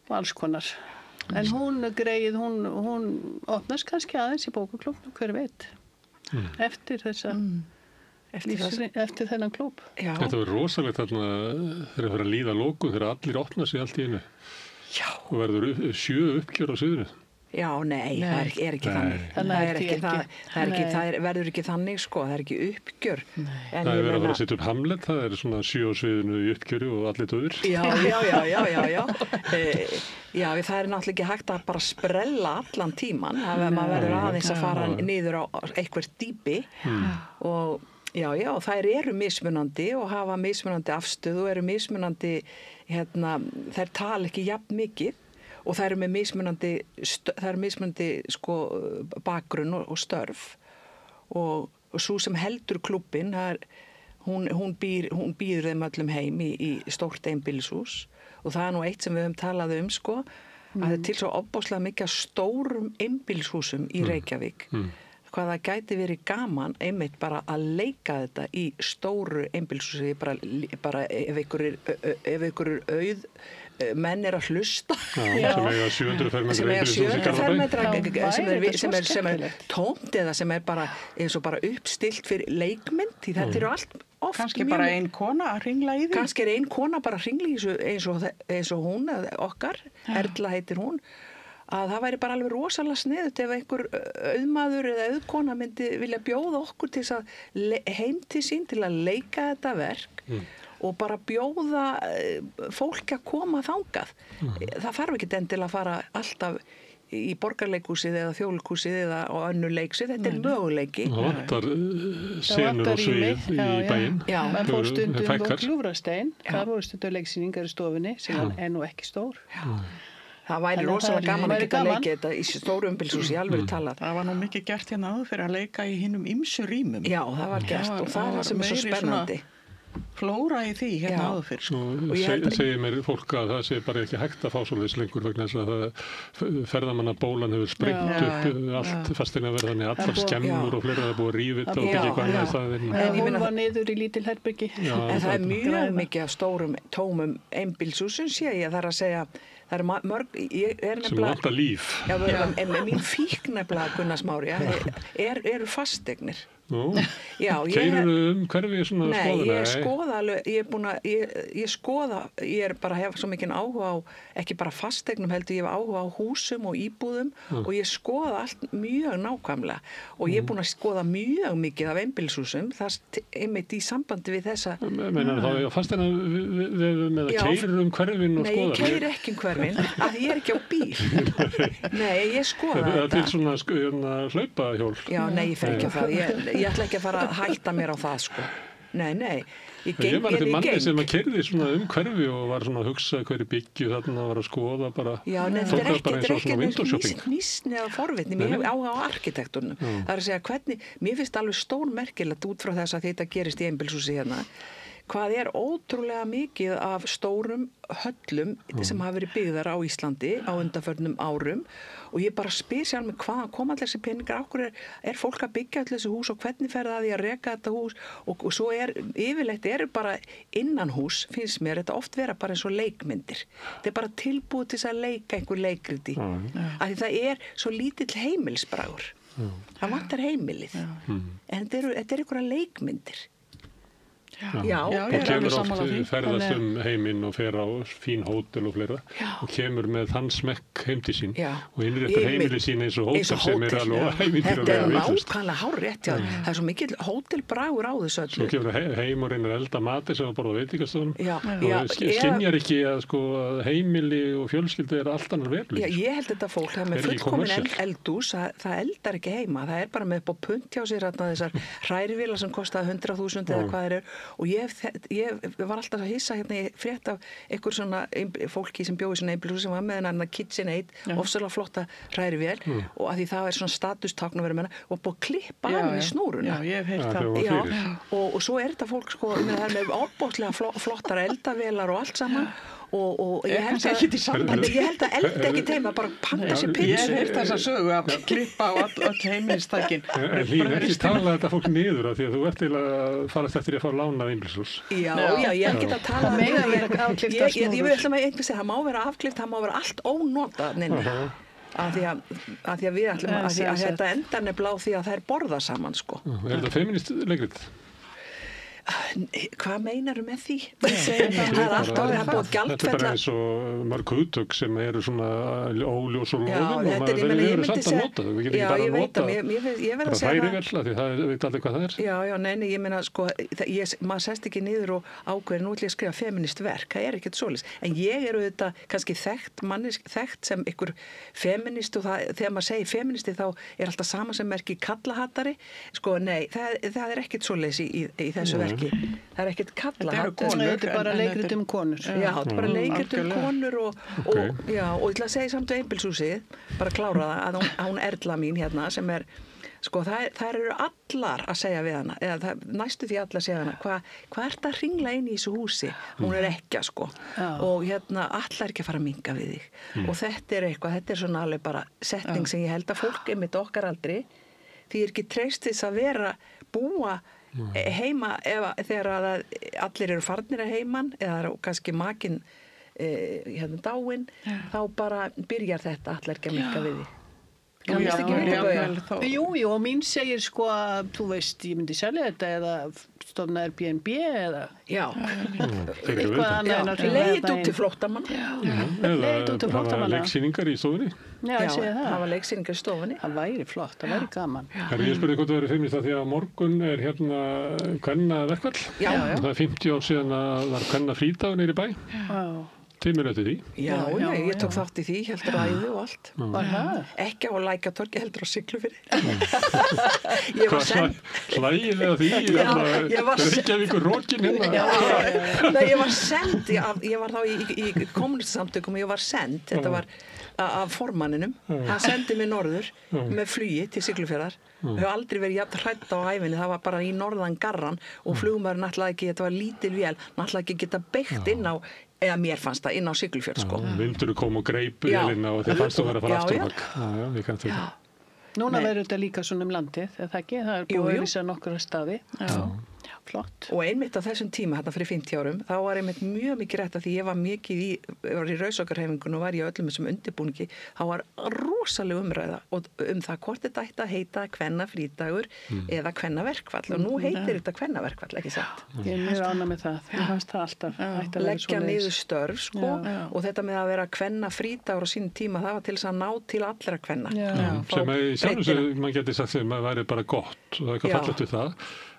og alls konar. En hún opnast kannski aðeins í bókaklúbbnum, hver veit, eftir þennan klúbb. Þetta verður rosalegt þarna þegar það að líða loku, þegar allir opna sig allt í einu. Já. Og verður 7 uppgjör á suðinu. Já, nei, það ekki þannig. Það verður ekki þannig, sko, það ekki uppgjör. Það verður að fara að setja upp Hamlet, það svona 7 á sviðinu í uppgjöru og allir döður. Já. Já, það náttúrulega ekki hægt að bara sprella allan tíman. Maður verður aðeins að fara niður á eitthvað dýpi og já, þær eru mismunandi og hafa mismunandi afstöðu og eru mismunandi, þær tala ekki jafn mikið. Og það eru með mismunandi sko, bakgrunn og störf og svo sem heldur klubbinn, hún býður þeim öllum heim í stórt einbýlishús og það nú eitt sem við höfum talað sko, að það til svo ofboðslega mikið stórum einbýlishúsum í Reykjavík. Hvað það gæti verið gaman einmitt bara að leika þetta í stóru einbýlishúsi, bara ef ykkur auð menn að hlusta sem eiga 700 fermetra sem tómt eða sem bara eins og bara uppstilt fyrir leikmynd því þetta eru allt oft kannski bara ein kona að hringla í því kannski ein kona bara að hringla í þessu eins og hún, okkar Erla heitir hún að það væri bara alveg rosalega sniðut ef einhver auðmaður eða auðkona myndi vilja bjóða okkur til þess að heim til sín til að leika þetta verk og bara bjóða fólki að koma þangað. Það þarf ekki endilega að fara alltaf í borgarleikhúsið eða þjóðleikhúsið eða á önnur leiksið. Þetta er möguleiki. Það vantar senur og svið í bæinn. Já, maður fór stundum á Gljúfrastein. Það voru stundum leiksýningar í stofunni sem er nú ekki stór. Það væri Þannig að rosalega það gaman að væri geta gaman. leikið þetta í stóru umbylshúsi, í alveg talað. Það var nú mikið gert hérna áður fyrir að leika í hinnum ýmsu rýmum. Já, það var gert og það er það sem er svo meiri spennandi. Flóra í því hérna Já. áður fyrir. Og ég held að- segir mér fólk að það sé bara ekki hægt að fá svoleiðis lengur vegna þess að ferðamannabólan hefur sprengt upp allt fasteignaverð, þannig allar búið- skemmur og fleira, það er búið að rífa þetta og Já, byggja eitthvað annað já. í staðinn. En ég meina Hólfa niður í lítil herbyggi. En það er mjög Græna. mikið af stórum, tómum einbýlshúsum sé ég, það er að segja, það er mörg, ég er sem vantar líf. Já, en mín fíknefnilega Gunnar Smári eru fasteignir. Nú, Já, keirurðu hverfi svona Nei, skoðuna? ég skoða alveg, ég er búin að, ég skoða, ég er bara hef svo mikinn áhuga á, ekki bara fasteignum heldur, ég hef áhuga á húsum og íbúðum og ég skoða allt mjög nákvæmlega og ég er búin að skoða mjög mikið af einbýlshúsum, það einmitt í sambandi við þessa. Meinar þá fasteigna með að Já. keirur hverfin og Nei, ég skoða? keiri ekki hverfin, að ég er ekki á bíl. Nei, ég skoða Það er til þetta. svona hlaupahjól. Já, nei, ég fer ekki á það. Ég ætla ekki að fara að hætta mér á það, sko. Nei. Ég var eftir manni sem geng. að keirði svona hverfi og var svona að hugsa hverju byggju þarna og var að skoða bara. Já, nei, Tók þetta er það bara eins og svona window shopping. ekki nýsni eða forvitni. Mér hef áhuga á arkitekturnum. Það er að segja hvernig, mér finnst alveg stór merkilegt út frá þess að þetta gerist í einbýlshúsi hérna. Hvað er ótrúlega mikið af stórum höllum sem hafa verið byggðar á Íslandi á undanförnum árum og ég bara spyr sjálf mig hvaðan koma allir þessi peningar, okkur er fólk að byggja allir þessi hús og hvernig fer það að því að reka þetta hús og svo yfirleitt eru bara innan hús, finnst mér, þetta oft vera bara eins og leikmyndir. Þetta er bara tilbúið til þess að leika einhver leikriti. Af því það er svo lítill heimilsbragur. Það vantar heimilið. En þetta er einhverja leikmyndir. Já, Já, og ég er kemur alveg oft sammála því. ferðast heiminn og fer á fín hótel og fleira og kemur með þann smekk heim til sín Já. og innréttar heimili sín eins og hótel sem er alveg Þetta er ævintýralega vitlaust. nákvæmlega hárrétt, já. Það er svo mikil hótelbragur á þessu Svo öllu. kemur heim og reynir að elda mati sem að borða á veitingastofunum Já, og skynjar ekki að sko að heimili og fjölskyldu er allt annar Já, veruleiki. ég held þetta fólk, það er með Er ekki fullkomin commercial? eldús, það eldar ekki heima, það er bara með upp á punt hjá sér þessar hrærivélar sem kostaði 100.000 eða hvað þeir eru og ég var alltaf að hissa hérna, ég frétt af einhver svona fólki sem bjóði svona einbýlishúsi sem var með hennar KitchenAid, ofsalega flotta hrærivél og að því það er svona statustákn að vera með hennar og búið að klippa af henni snúruna. Já, ég hef heyrt Já, það. það var Já, fyrir. og svo er þetta fólk sko, það er með ábóðslega flottar eldavélar og allt saman og ég held kannski ekkert í sambandi. ég held að elda ekki teima, bara panta sér Ég hef pinsu. heyrt þessa sögu að klippa á öll heimilistækin. Hlín, ekki tala þetta fólk niður af því að þú ert til að farast eftir að fá lánað einbýlishús. Já, ég er ekki að tala Það mega vera afklipptar Ég snúrur. vil ætla að einhver segja, það má vera afklippt, það má vera allt ónotað neina. Af því að við ætlum að þetta endar nefnilega á því að það er borða saman, sko. Er þetta feminist leikrit? Hvað meinaru með því? Það er allt orðið, það er búið Þetta er bara gjaldfella. eins og mörg hugtök sem eru svona óljós og Já, lofin og þetta er, maður ég meina, ég eru myndi samt að segja. nota þau. Við getum Já, ekki bara ég að veit nota að ég verð að bara segja hræri vel af því það veit allir hvað það er. Já, nei, ég meina, sko, maður sest ekki niður og ákveður, nú ætlum ég að skrifa feminist verk, það er ekkert svoleiðis. En ég er auðvitað kannski þekkt sem ykkur feminist og þegar maður segir feministi þá er alltaf sama sem merki kallahattari. Sko, nei, það er ekkert svoleiðis í þessu verki. Það er ekkert kallahattari. Þetta er bara leikrit um konur. Já, þetta er bara leikrit um algjörlega. konur og ég ætla að segja samt við einbýlshúsið, bara klára það, að hún Erla mín hérna sem er, sko það eru allar að segja við hana, eða næstu því allar að segja hana, hvað ert að hringla inn í þessu húsi? Hún er ekkja, sko, og hérna allar ekki að fara að minga við þig og þetta er eitthvað, þetta er svona alveg bara setning sem ég held að fólk einmitt okkar aldrei, því er ekki treyst þess að vera, búa heima þegar allir eru farnir að heiman eða kannski makinn hérna dáinn, þá bara byrjar þetta allar ekki að minka við því. Kannast ekki við þetta? Jú, og mín segir sko að, þú veist, ég myndi selja þetta eða stofna Airbnb eða eitthvað annað en að hringla Leið þetta út til flóttamann. Leið út til Eða flóttamanna. leiksýningar í stofunni. Já, ég segi það. Það var leiksýningar í stofunni. Það væri flott, það væri gaman. Herri, ég spurði hvort þú verið feminist að því að morgun er hérna kvenna verkvall. Já. Og það er 50 ár síðan að var kvenna frídagur nýri bæ. Já. tímir eftir því. Já, ég tók þátt í því, heldur ræðu og allt. Var það? Ekki á Lækjartorgi, heldur á Siglufirði. Ég var send... Hlægið eða því, ég var Reykjavíkur rokin hérna. Nei, ég var send, ég var þá í kommunistsamtökum og ég var send, þetta var af formanninum, hann sendi mig norður með flugi til Siglufjarðar. Ég hef aldrei verið jafn hrædd á ævinni, það var bara í norðan garran og flugmaðurinn ætlaði ekki, þetta var lítil vél, hann ætlaði ekki geta beitt inn á, eða mér fannst það, inn á Siglufjörð, sko. Vindurinn kom og greip vélina og þið fannst þú að vera að fara afturbak. Já, ég kannast þetta. Núna verður þetta líka svona líka er það ekki? Það búið að vísa nokkra staði. Já, flott. Og einmitt á þessum tíma, hérna fyrir 50 árum, þá var einmitt mjög mikið rétt að því ég var mikið var í Rauðsókarhreyfingunni og var í öllum þessum undirbúningi, þá var rosaleg umræða það hvort þetta ætti að heita kvennafrídagur eða kvennaverkfall og nú heitir þetta kvennaverkfall, ekki satt. Ég er mjög ánægð með það. Ég fannst það alltaf leggja niður störf, sko, og þetta með að vera kvennafrídagur á sínum tíma, það var til þess að ná til allra kvenna. Sem að í sjálfum sér, maður geti sagt þegar maður væri bara gott og það er eitthvað fallegt við það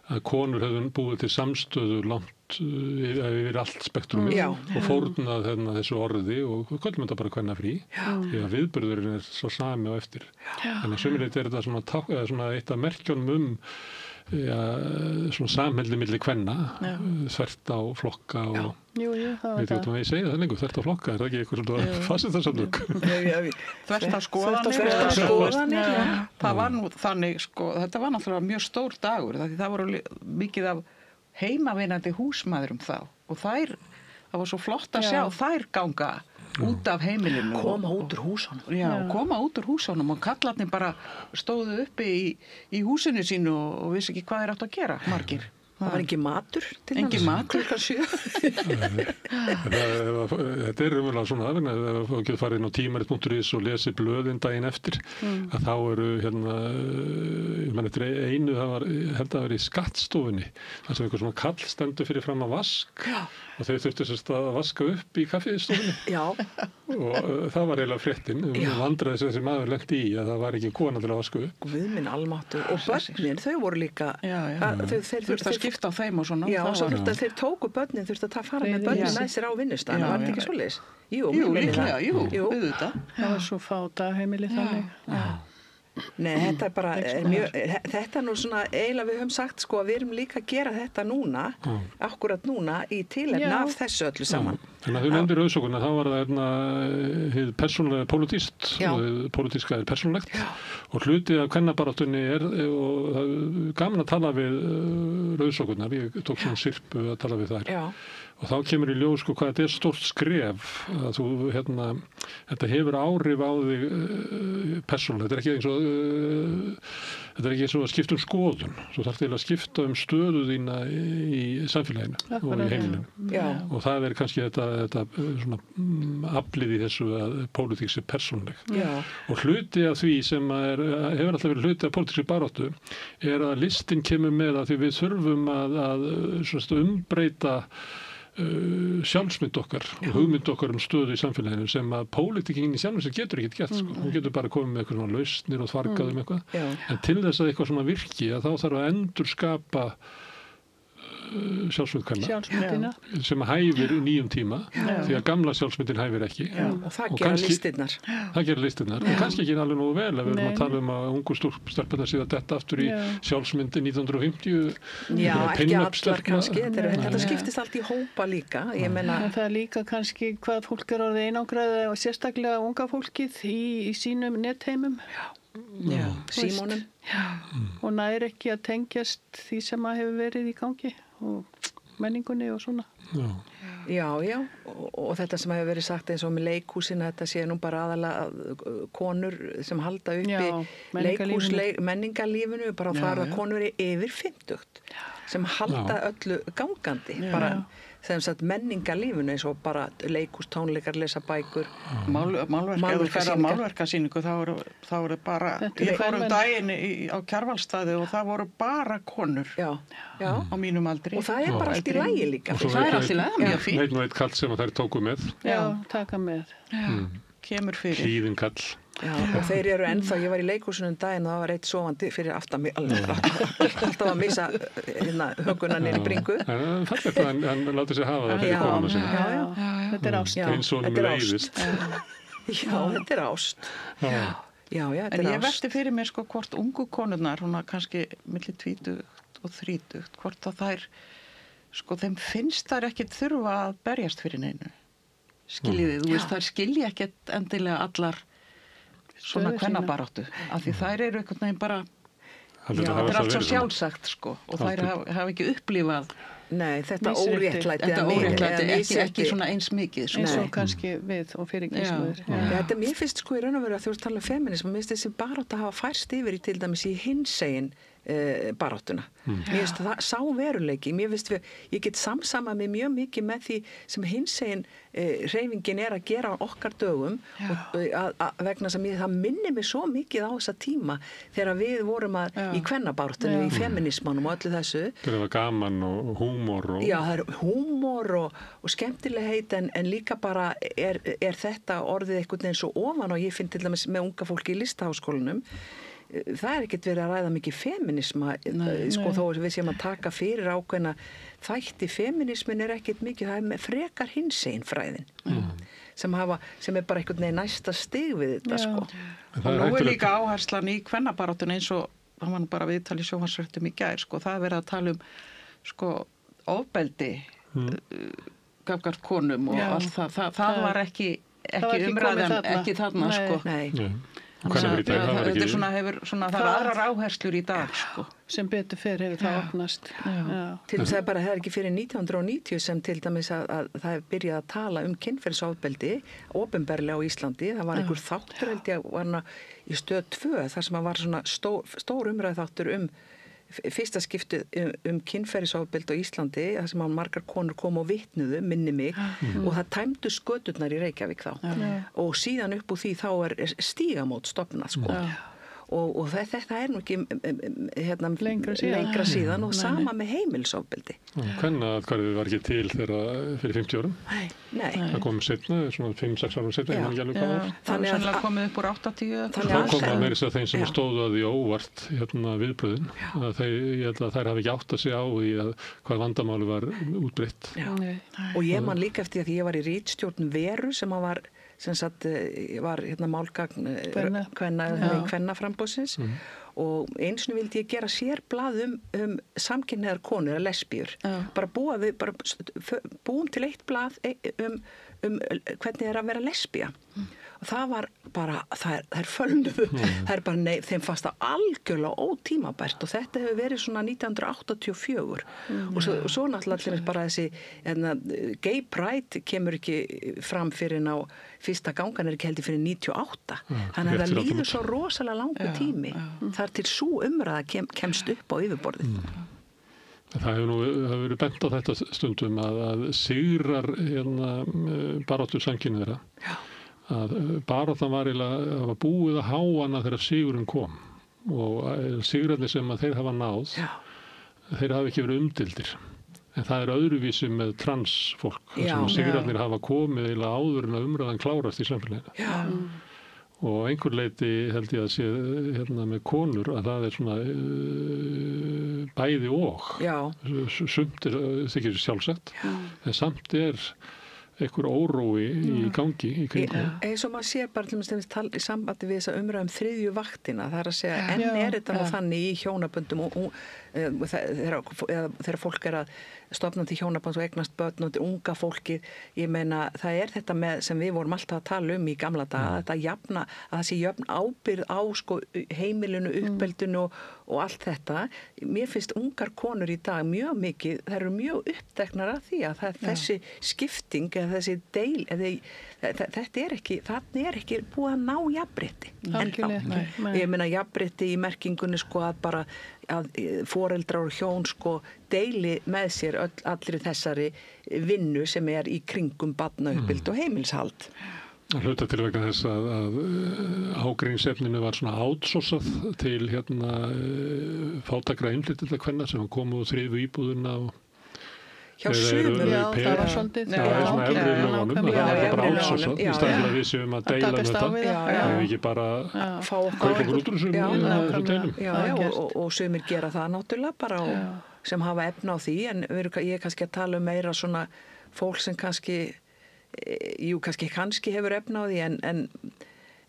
að konur hefðu búið til samstöðu langt yfir allt spektrumið og fórnað þessu orði og köllum þetta bara kvennafrí því að viðburðurinn er svo sami á eftir. Þannig að sumilegt er þetta svona eitt af merkjónum svona samhældi milli kvenna þvert á flokka og veit ekki hvað ég segi það lengur, þvert á flokka, er það ekki eitthvað svona fasistarsamtök? Þvert á skoðanir. Það var nú þannig, sko, þetta var náttúrulega mjög stór dagur, það voru mikið af heimavinandi húsmæðurum þá og það var svo flott að sjá þær ganga út af heimilinu. Koma út úr húsunum. Já, koma út úr húsunum og kallarnir bara stóðu uppi í húsinu sínu og vissi ekki hvað þeir áttu að gera, margir. Það var ekki matur til Engin matur. Klukkan 7. Þetta er umverulega svona ef þú getur farið inn á tímarit.is og lesi blöðin daginn eftir að þá eru ég menn eftir einu það var held að vera í skattstofunni þar sem einhver svona kall stendur fyrir fram að vask og þau þurftu sérst að vaska upp í kaffistofunni og það var eiginlega fréttin vandræði sem þessi maður lenti í að það var ekki kona til að vaska upp. Guð minn almáttugur og börnin, þau voru líka þurftu að skipta á þeim og svona. Já, og svo þurftu að þeir tóku börnin, þurftu að fara með börnin með sér á vinnustæðan, var þetta ekki svoleiðis? Jú, líklega, auðvitað. Það var svo fá dagheimili þannig. Nei, þetta er bara þetta er nú svona eiginlega við höfum sagt sko að við erum líka að gera þetta núna akkurat núna í tilefni af þessu öllu saman. Þannig að þú nefndir Rauðsókuna, þá var það hið persónulega pólitískt og hið pólitíska er persónulegt og hluti af kvennabaráttunni og það er gaman að tala við Rauðsókunar, ég tók svona sirpu að tala við þær. Og þá kemur í ljós sko hvað þetta er stórt skref að þú þetta hefur áhrif á þig persónulega, þetta er ekki eins og að skipta skoðun, þú þarf til að skipta stöðu þína í samfélaginu og í heimilinu og það er kannski þetta svona aflið í þessu að pólitík sé persónuleg og hluti af því sem hefur alltaf verið hluti af pólitískri baráttu er að listin kemur með að því við þurfum að umbreyta sjálfsmynd okkar og hugmynd okkar stöðu í samfélaginu sem að pólitíkin í sjálfum sem getur ekkert gert sko. Hún getur bara komið með eitthvað svona lausnir og þvargað eitthvað en til þess að eitthvað svona virki að þá þarf að endurskapa sjálfsmyndina sem hæfir í nýjum tíma því að gamla sjálfsmyndin hæfir ekki og það gera listirnar og kannski ekki alveg nógu vel ef við erum að tala að ungu stelpurnar síðan detta aftur í sjálfsmyndin 1950 ekki allar kannski þetta skiptist allt í hópa líka ég meina það er líka kannski hvað fólk er orðið einangraði og sérstaklega unga fólkið í sínum netheimum símónum og næri ekki að tengjast því sem að hefur verið í gangi og menningunni og svona. Já, og þetta sem hefur verið sagt eins og með leikhúsina, þetta sé nú bara aðalega konur sem halda uppi menningarlífinu, bara þar að konur yfir 50 sem halda öllu gangandi, bara sem sagt menningarlífinu eins og bara leikhús, tónleikar, lesa bækur málverkasýningu þá eru bara ég fór daginn á Kjarvalsstaði og það voru bara konur á mínum aldri og það er bara allt í lagi líka það er allt í lagi, mjög fínt einn og eitt kall sem þær tóku með taka með kemur fyrir Hlíðin kall og þeir eru ennþá, ég var í leikhúsinu daginn og það var eitt sofandi fyrir aftan mig alltaf að missa höguna niður í bringu en láti sig hafa það fyrir konuna sinna Þetta er ást. Eins og honum leiðist. Já, þetta er ást. Já, þetta En er ég ást. velti fyrir mér sko hvort ungu konurnar, hún kannski milli 20 og 30, hvort að þær, sko þeim finnst þær ekkit þurfa að berjast fyrir neinu. Skiljiði, þú veist, þær skilja ekkit endilega allar svona kvennabaráttu, af því þær eru einhvern veginn bara, þetta er allt svo sjálfsagt sko, og þær hafa ekki upplifað Nei, þetta Misrétti. óréttlæti. Ekki svona eins mikið. Eins og kannski við og fyrir kynslóðir. Þetta mér finnst sko í raun og veru að þú ert að tala um feminism, mér finnst þessi barátta hafa færst yfir í til dæmis í hinsegin baráttuna. Mér finnst það sá veruleiki, mér finnst ég get samsamað mig mjög mikið með því sem hinsegin hreyfingin að gera á okkar dögum og vegna sem það minnir mig svo mikið á þessa tíma þegar við vorum í kvennabaráttunni, í feminismanum og öllu þessu. Það var gaman og húmor. Já, það er húmor og skemmtilegheit en líka bara er þetta orðið einhvern veginn svo ofan og ég finn til dæmis með unga fólki í listaháskólanum. Það er ekkert verið að ræða mikið feminisma, sko þó við séum að taka fyrir ákveðna þætti. Feminismin er ekkert mikið, það er frekar hinsegin fræðin sem er bara einhvern veginn næsta stig við þetta sko. Og nú er líka áherslan í kvennabaráttuna eins og það var nú bara viðtal í sjónvarpsfréttum í gær sko, það er verið að tala um sko ofbeldi gagnvart konum og allt það var ekki umræðan, ekki þarna sko. Nei. Þetta er svona, það er aðrar áherslur í dag sko. Sem betur fyrir hefur það opnast. Til þess að það er ekki fyrir 1990 sem til dæmis að það er byrjað að tala um kynferðisofbeldi opinberlega á Íslandi. Það var einhver þáttur held ég var í stöð 2 þar sem var svona stór umræð þáttur fyrsta skiptið kynferðisofbeldi á Íslandi, þar sem margar konur kom og vitnuðu, minni mig, og það tæmdu sköturnar í Reykjavík þá. Og síðan upp úr því þá er Stígamót stofnað sko. Og þetta er nú ekki lengra síðan og sama með heimilisofbeldi. Kvennaatkvæðið var ekki til fyrir 50 árum. Nei. Það kom setna, svona 5-6 árum setna, ég man ekki alveg hvað var. Þannig að það komið upp úr 80. Það kom að meira þeim sem stóðu að því óvart viðbröðin. Ég held að þær hafi ekki átt að segja á því hvað vandamáli var útbreytt. Og ég man líka eftir að ég var í ritstjórn Veru sem var málgagn kvennaframboðsins og einsinu vildi ég gera sérblað samkynhneigðar konur, lesbíur, bara búum til eitt blað hvernig að vera lesbía og það var bara, þær fölnuðu, þeim fannst það algjörlega ótímabært og þetta hefur verið svona 1984 og svo náttúrulega bara þessi gay pride kemur ekki fram fyrir á fyrsta gangan er ekki heldur fyrir 98 þannig að það líður svo rosalega langur tími þar til sú umræða kemst upp á yfirborðið. Það hefur verið bent á þetta stundum að sigrar baráttu samkynhneigðra að baráttan var búið að há hana þegar sigurinn kom og sigrarnir sem að þeir hafa náð þeir hafa ekki verið umdildir en það er öðruvísi með transfólk sem sigrarnir hafa komið áður en að umræðan klárast í samfélaginu og einhver leiti held ég að sé með konur að það er svona bæði og sumt þykir sjálfsagt en samt einhver órói í gangi í kringum. Eins og maður sér bara til dæmis í sambandi við þessa umræðum þriðju vaktina, það er að segja enn er þetta nú þannig í hjónaböndum og þegar fólk er að stofna til hjónabönds og eignast börn og til unga fólki, ég meina það er þetta með sem við vorum alltaf að tala í gamla daga, að það sé jöfn ábyrgð á sko heimilinu, uppeldinu og allt þetta. Mér finnst ungar konur í dag mjög mikið, þær eru mjög uppteknar af því að þessi skipting eða þessi þetta er ekki búið að ná jafnrétti. Ég meina jafnrétti í merkingunni sko að bara að foreldrar og hjón sko deili með sér allri þessari vinnu sem er í kringum barnauppeldi og heimilshald. Hluta til vegna þess að ágreiningsefninu var svona outsourcað til fátækra innflytjenda kvenna sem komu og þrifu íbúðuna og hjá sumum. Það var svolítið. Það er svona efri lögunum, það var bara outsourcað í staðinn að við séum að deila með þetta. Það er ekki bara kaupa okkur út úr þessum deilum. Og sumir gera það náttúrulega bara sem hafa efna á því en ég er kannski að tala meira svona fólk sem kannski jú, kannski hefur efna á því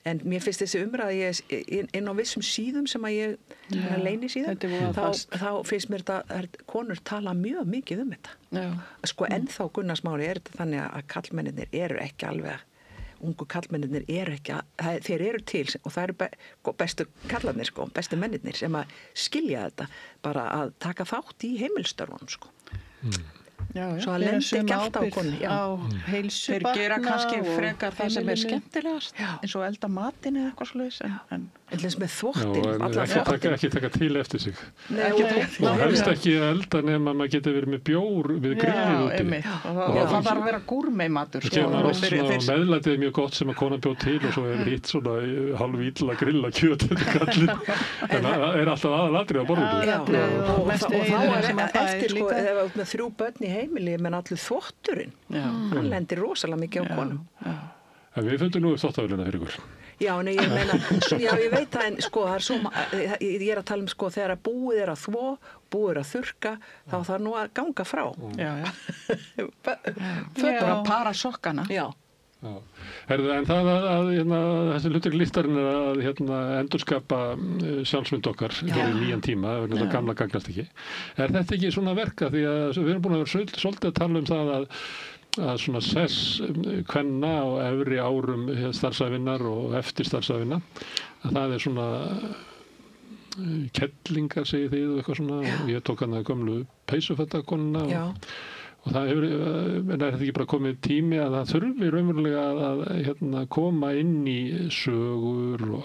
en mér finnst þessi umræða inn á vissum síðum sem að ég leini síðan, þá finnst mér þetta konur tala mjög mikið þetta. Sko ennþá Gunnar Smári þetta þannig að karlmennirnir eru ekki alveg, ungu karlmennirnir eru ekki, þeir eru til og það eru bestu karlarnir sko, bestu mennirnir sem að skilja þetta bara að taka þátt í heimilstörfunum sko. Svo að lendi ekki alltaf á konu á heilsu þeir gera kannski frekar það sem skemmtilegast eins og elda matinn eða eitthvað svoleiðis en með þvottin ekki taka til eftir sig og helst ekki að elda nema maður getur verið með bjór við grillið úti og það þarf að vera gúrmeimatur meðlætið er mjög gott sem að konan bjóð til og svo hitt svona hálf illa grilla kjöt en það er alltaf aðalatrið á borðinu og þá er eftir sko ef við með 3 börn í heimili menn allir þvotturinn hann lendir rosalega mikið á konum en við fundum nú upp þvottavélina fyrir ykkur Já, en ég meina, já, ég veit það en sko, það svo, ég að tala sko þegar að búið er að þvo, búið er að þurrka, þá þarf nú að ganga frá. Fötur að para sokkana. Já. Herðu, en það að þessi hlutur listarinn er að endurskapa sjálfsmynd okkar fyrir nýjan tíma, þetta gamla gagnast ekki. Er þetta ekki svona verka því að við erum búin að vera svolítið að tala um það að svona sess kvenna á efri árum starfsæfinnar og eftir starfsæfinna að það er svona kettlingar segir þið og eitthvað svona og ég tók hana gömlu peysufötakonuna og það hefur en er þetta ekki bara komið tími að það þurfi raunverulega að koma inn í sögur og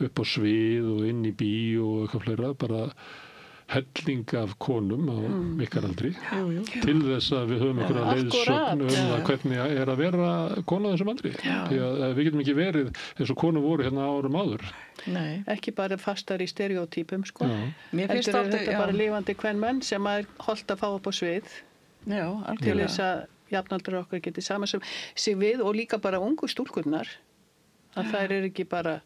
upp á svið og inn í bíó og eitthvað fleira bara helling af konum á ykkar aldri til þess að við höfum einhverja leiðsögn það hvernig er að vera kona á þessum aldri því að við getum ekki verið eins og konur voru hérna árum áður Nei, ekki bara fastar í stereotypum sko Heldur er þetta bara lifandi kvenmenn sem er holdt að fá upp á svið til þess að jafnaldrar okkar geti saman sig við og líka bara ungu stúlkurnar að þær eru ekki bara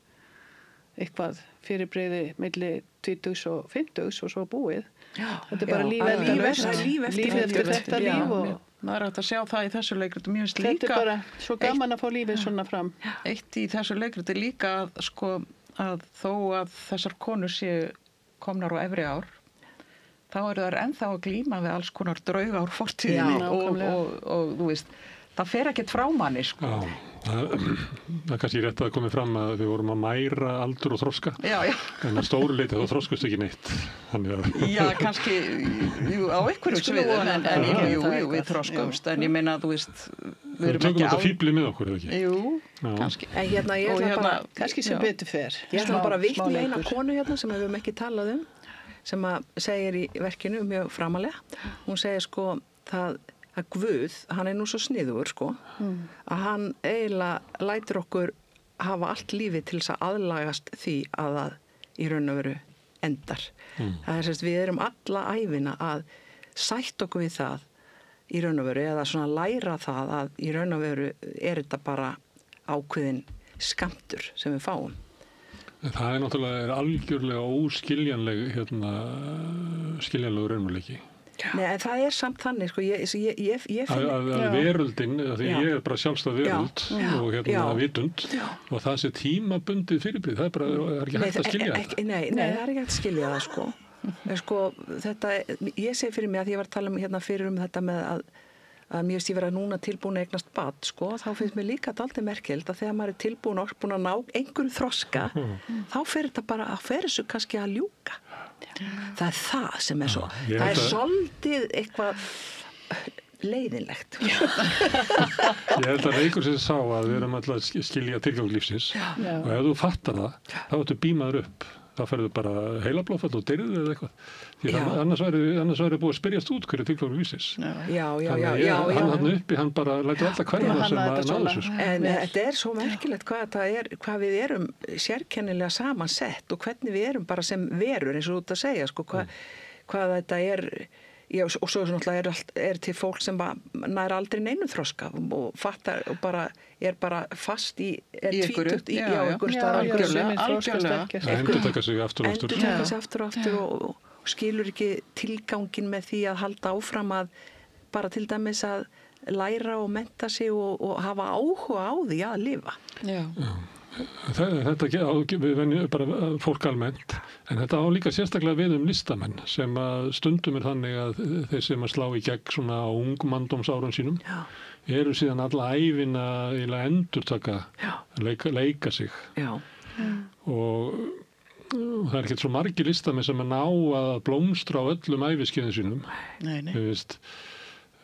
eitthvað fyrirbrigði milli 20 og 50 og svo búið. Þetta er bara líf eftir þetta líf og það er hægt að sjá það í þessu leikriti mjög líka. Þetta er bara svo gaman að fá lífið svona fram. Eitt í þessu leikriti líka að þó að þessar konur séu komnar á efri ár þá eru þær ennþá að glíma við alls konar drauga úr fortíðinni og þú veist það fer ekkert frá manni sko. Það er kannski rétt að komið fram að við vorum að mæra aldur og þroska en að stóru leiti þá þroskust ekki neitt Já, kannski á einhverju sviðum en við þroskumst en ég meina að þú veist við erum tökum þetta fíbli með okkur eða ekki Jú, kannski En ég ætla bara kannski sem betur fer Ég ætla bara að vitna í eina konu hérna sem við höfum ekki talað sem að segir í verkinu mjög framalega hún segir sko að Guð, hann er nú svo sniðugur sko, að hann eiginlega lætur okkur hafa allt lífið til þess að aðlagast því að það í raun og veru endar. Það er sérst, við erum alla ævina að sætta okkur við það í raun og veru eða svona læra það að í raun og veru er þetta bara ákveðin skammtur sem við fáum. Það er náttúrulega algjörlega óskiljanleg skiljanlegur raunveruleiki. Nei, en það er samt þannig, sko, ég finn... Að veröldin, því ég er bara sjálfstæð veröld og vitund og það sé tímabundið fyrirbrigði, það er ekki hægt að skilja þetta. Nei, það er ekki hægt að skilja það, sko. En sko, þetta, ég segi fyrir mig að ég var að tala fyrir þetta með að mér finnst ég vera núna tilbúin að eignast barn, sko, þá finnst mér líka dálítið merkilegt að þegar maður er tilbúin og búin að ná einhverju þroska, þá fer þetta bara, fer þessu kannski að ljúka. Það er það sem er svo það er svolítið eitthvað leiðinlegt Ég held að einhver sem sá að við erum alltaf að skilja tilgang lífsins og ef þú fattar það þá ertu bímaður upp þá ferðu bara heilablóðfall og deyrið eða eitthvað því annars væri búið að spyrjast út hverju tilgang lífsins hann uppi, hann bara lætur alltaf hverja það sem að náðu þessu En þetta er svo merkilegt hvað við erum sérkennilega samansett og hvernig við erum bara sem verur eins og þú ert að segja sko, hvað þetta er og svo náttúrulega er til fólk sem nær aldrei neinu þroska og fattar og er bara fast í tvítugt í einhver stað algjörlega endurtaka sig aftur og aftur og skilur ekki tilgangin með því að halda áfram að bara til dæmis að læra og mennta sig og hafa áhuga á því að lifa. Já. Þetta við bara fólk almennt, en þetta á líka sérstaklega við listamenn sem að stundum þannig að þeir sem að slá í gegn svona á ungmanndómsárun sínum eru síðan alla ævina að endurtaka, leika sig. Já. Og það ekkert svo margir listamenn sem að ná að blómstra á öllum æviskeiðum sínum. Nei. Þú veist,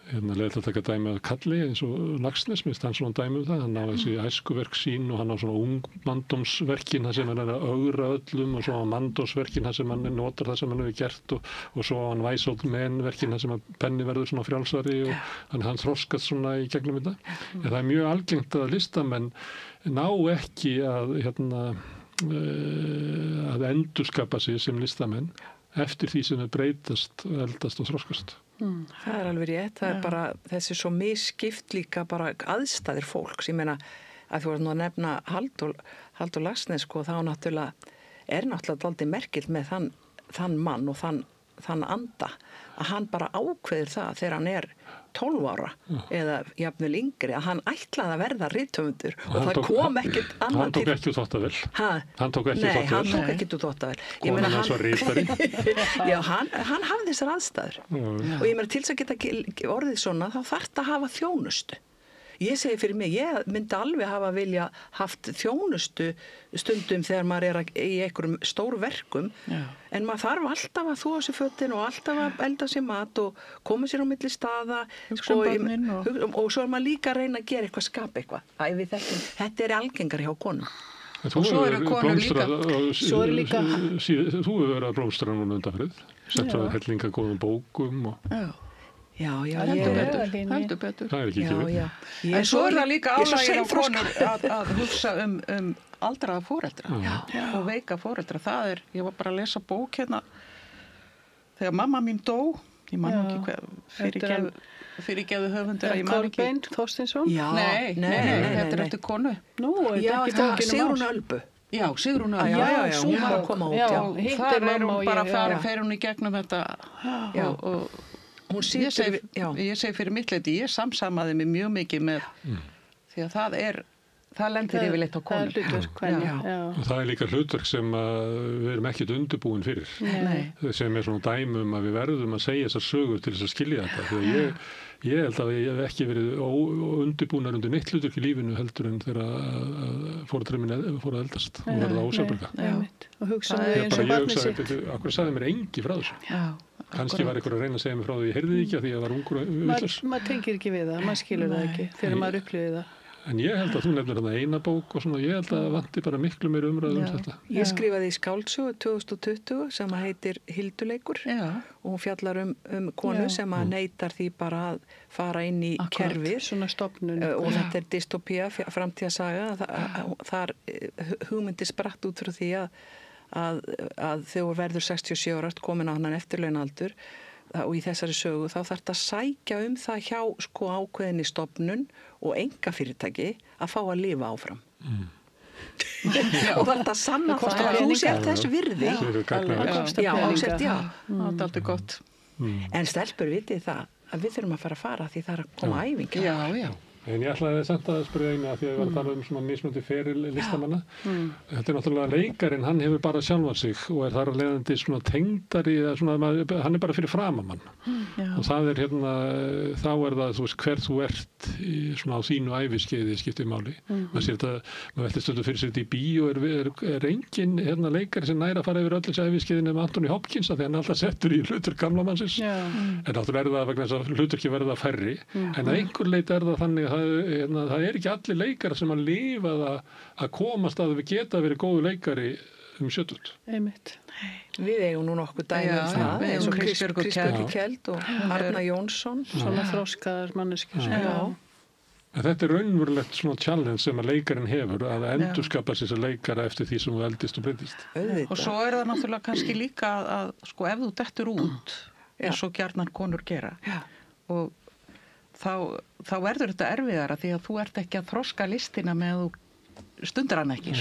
leiðilegt að taka dæmi af Kalli eins og Laxness, minnst hann svona dæmi það, hann á þessi æskuverk sín og hann á svona ungmanndómsverkin það sem hann að ögra öllum og svo á manndómsverkin það sem hann notar það sem hann hefur gert og svo á hann Væsold menverkin það sem að penni verður svona frjálsari og hann þroskast svona í gegnum þetta. En það mjög algengt að listamenn ná ekki að endurskapa sig sem listamenn eftir því sem þau breytast, eldast og þroskast. Það alveg rétt, það bara þessi svo misskipt líka bara aðstæðir fólks, ég meina að þú varst nú að nefna Halldór Laxness þá náttúrulega dálítið merkilt með þann mann og þann anda að hann bara ákveður það þegar hann 12 ára eða jafnvel yngri að hann ætlaði að verða rithöfundur og það kom ekkert annað Hann tók ekki út þvottavél. Hann tók ekki út þvottavél. Nei, hann tók ekki út þvottavél. Konan hans var ritari. Já, hann hafði þessar aðstæður. Og ég meina til þess að geta orðið svona þá þarf að hafa þjónustu. Ég segi fyrir mig, ég myndi alveg hafa vilja haft þjónustu stundum þegar maður í einhverjum stór verkum, en maður þarf alltaf að þvo á sig fötin og alltaf að elda sér mat og koma sér á milli staða og svo maður líka að reyna að gera eitthvað, skapa eitthvað. Þetta algengar hjá konum. Þú hefur verið að blómstra núna undanfarið, sett frá hellinga góðum bókum og... Já, heldur betur. Það ekki við. En svo það líka álægir á konur að hugsa aldraða foreldra og veika foreldra. Ég var bara að lesa bók þegar mamma mín dó, ég man ekki hvað, fyrirgefðu höfundur. Kolbeinn Þorsteinsson? Nei, þetta eftir konu. Nú, þetta ekki bókinu Sigrún Ölbu. Já, Sigrún Ölbu. Já, hún var að koma út. Það hún bara fer hún í gegnum þetta og ég segi fyrir mitt leyti, ég samsamaði mig mjög mikið með því að það lendir yfirleitt á konur. Og það líka hlutverk sem við erum ekkert undirbúin fyrir. Sem svona dæmum að við verðum að segja þessar sögur til þess að skilja þetta. Þegar ég held að ég hef ekki verið undirbúnar undir neitt hlutverk í lífinu heldur en þegar foreldrar mín fóru að eldast og verða ósjálfbjarga. Og hugsaði eins og barnið sitt. Akkur sagði mér engi frá þessu. Kannski var einhver að reyna að segja mig frá því ég heyrði ekki að því að ég var ungur og vitlaus. Maður tengir ekki við það, maður skilur það ekki þegar maður upplifir það. En ég held að þú nefnir þarna eina bók og svona, ég held að vanti bara miklu meira umræðu þetta. Ég skrifaði í skáldsögu 2020 sem heitir Hilduleikur og hún fjallar konu sem neitar því bara að fara inn í kerfið. Svona stofnun. Og þetta dystopía, framtíðarsaga. Þar hugmyndi spratt út frá því að þegar verður 67 ára komin á hann eftirlaunaaldur og í þessari sögu þá þarf að sækja það hjá ákveðinni stofnun og einkafyrirtæki að fá að lifa áfram. Og þarf að sanna það að þú sért þess virði. Já, það er alltaf gott. En stelpur vitið það að við þurfum að fara því það er að koma æfingar. Já. En ég ætlaði samt að spyrja einu að því að ég var að tala svona mismunandi feril listamanna. Þetta náttúrulega leikarinn, hann hefur bara sjálfan sig og þar að leiðandi svona tengdari, hann bara fyrir framamann. Og það þá það, þú veist, hver þú ert svona á þínu æviskeiði skiptir máli. Maður sér þetta, maður veltir stundum fyrir sér þetta í bíó, er engin leikari sem næra að fara yfir öll þessi æviskeiði nema Anthony Hopkins af því hann alltaf settur í hlutur gamla mannsins. En náttúrulega það vegna þess að hlutur ekki verða færri, en að einhver leyti það þannig það ekki allir leikar sem að lifa að komast að við geta verið góðu leikari sjötugt. Einmitt. Við eigum nú nokkuð dæmi það, eins og Kristbjörg Kjeld og Arna Jónsson. Svona þroskaðar manneskjur. En þetta raunverulegt svona challenge sem að leikarinn hefur að endurskapa sér leikara eftir því sem þú eldist og breytist. Og svo það náttúrulega kannski líka að ef þú dettur út eins og gjarnan konur gera og þá verður þetta erfiðara því að þú ert ekki að þroska listina með að þú stundar hann ekki,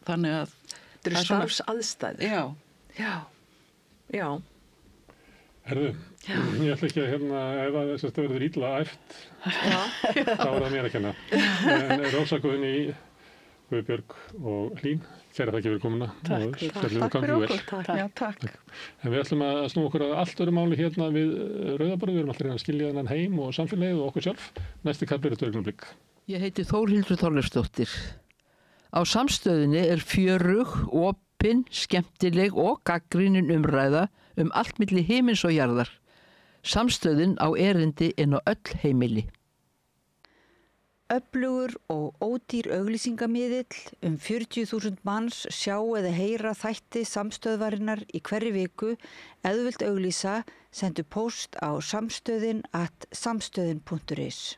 Þannig að þetta eru starfsaðstæður. Já. Herðu, ég ætla ekki að ef að þess að það verður illa æft, þá það mér að kenna. En Rósa, Guðný, Guðbjörg og Hlín, kæra þakki fyrir komuna. Takk fyrir okkur. Já, takk. En við ætlum að snúa okkur að allt öðru máli við Rauðaborg. Við erum alltaf að skilja þennan heim og samfélagið og okkur sjálf. Næsti kafli er augnablik. Ég heiti Þórhildur Þorleifsdóttir. Á Samstöðinni er fjörug, opin, skemmtileg og gagnrýnin umræða allt milli himins og jarðar. Samstöðin á erindi inn á öll heimili. Öflugur og ódýr auglýsingamiðill 40.000 manns sjá eða heyra þætti Samstöðvarinnar í hverri viku. Ef þú vilt auglýsa, sendu póst á samstöðin@samstöðin.is.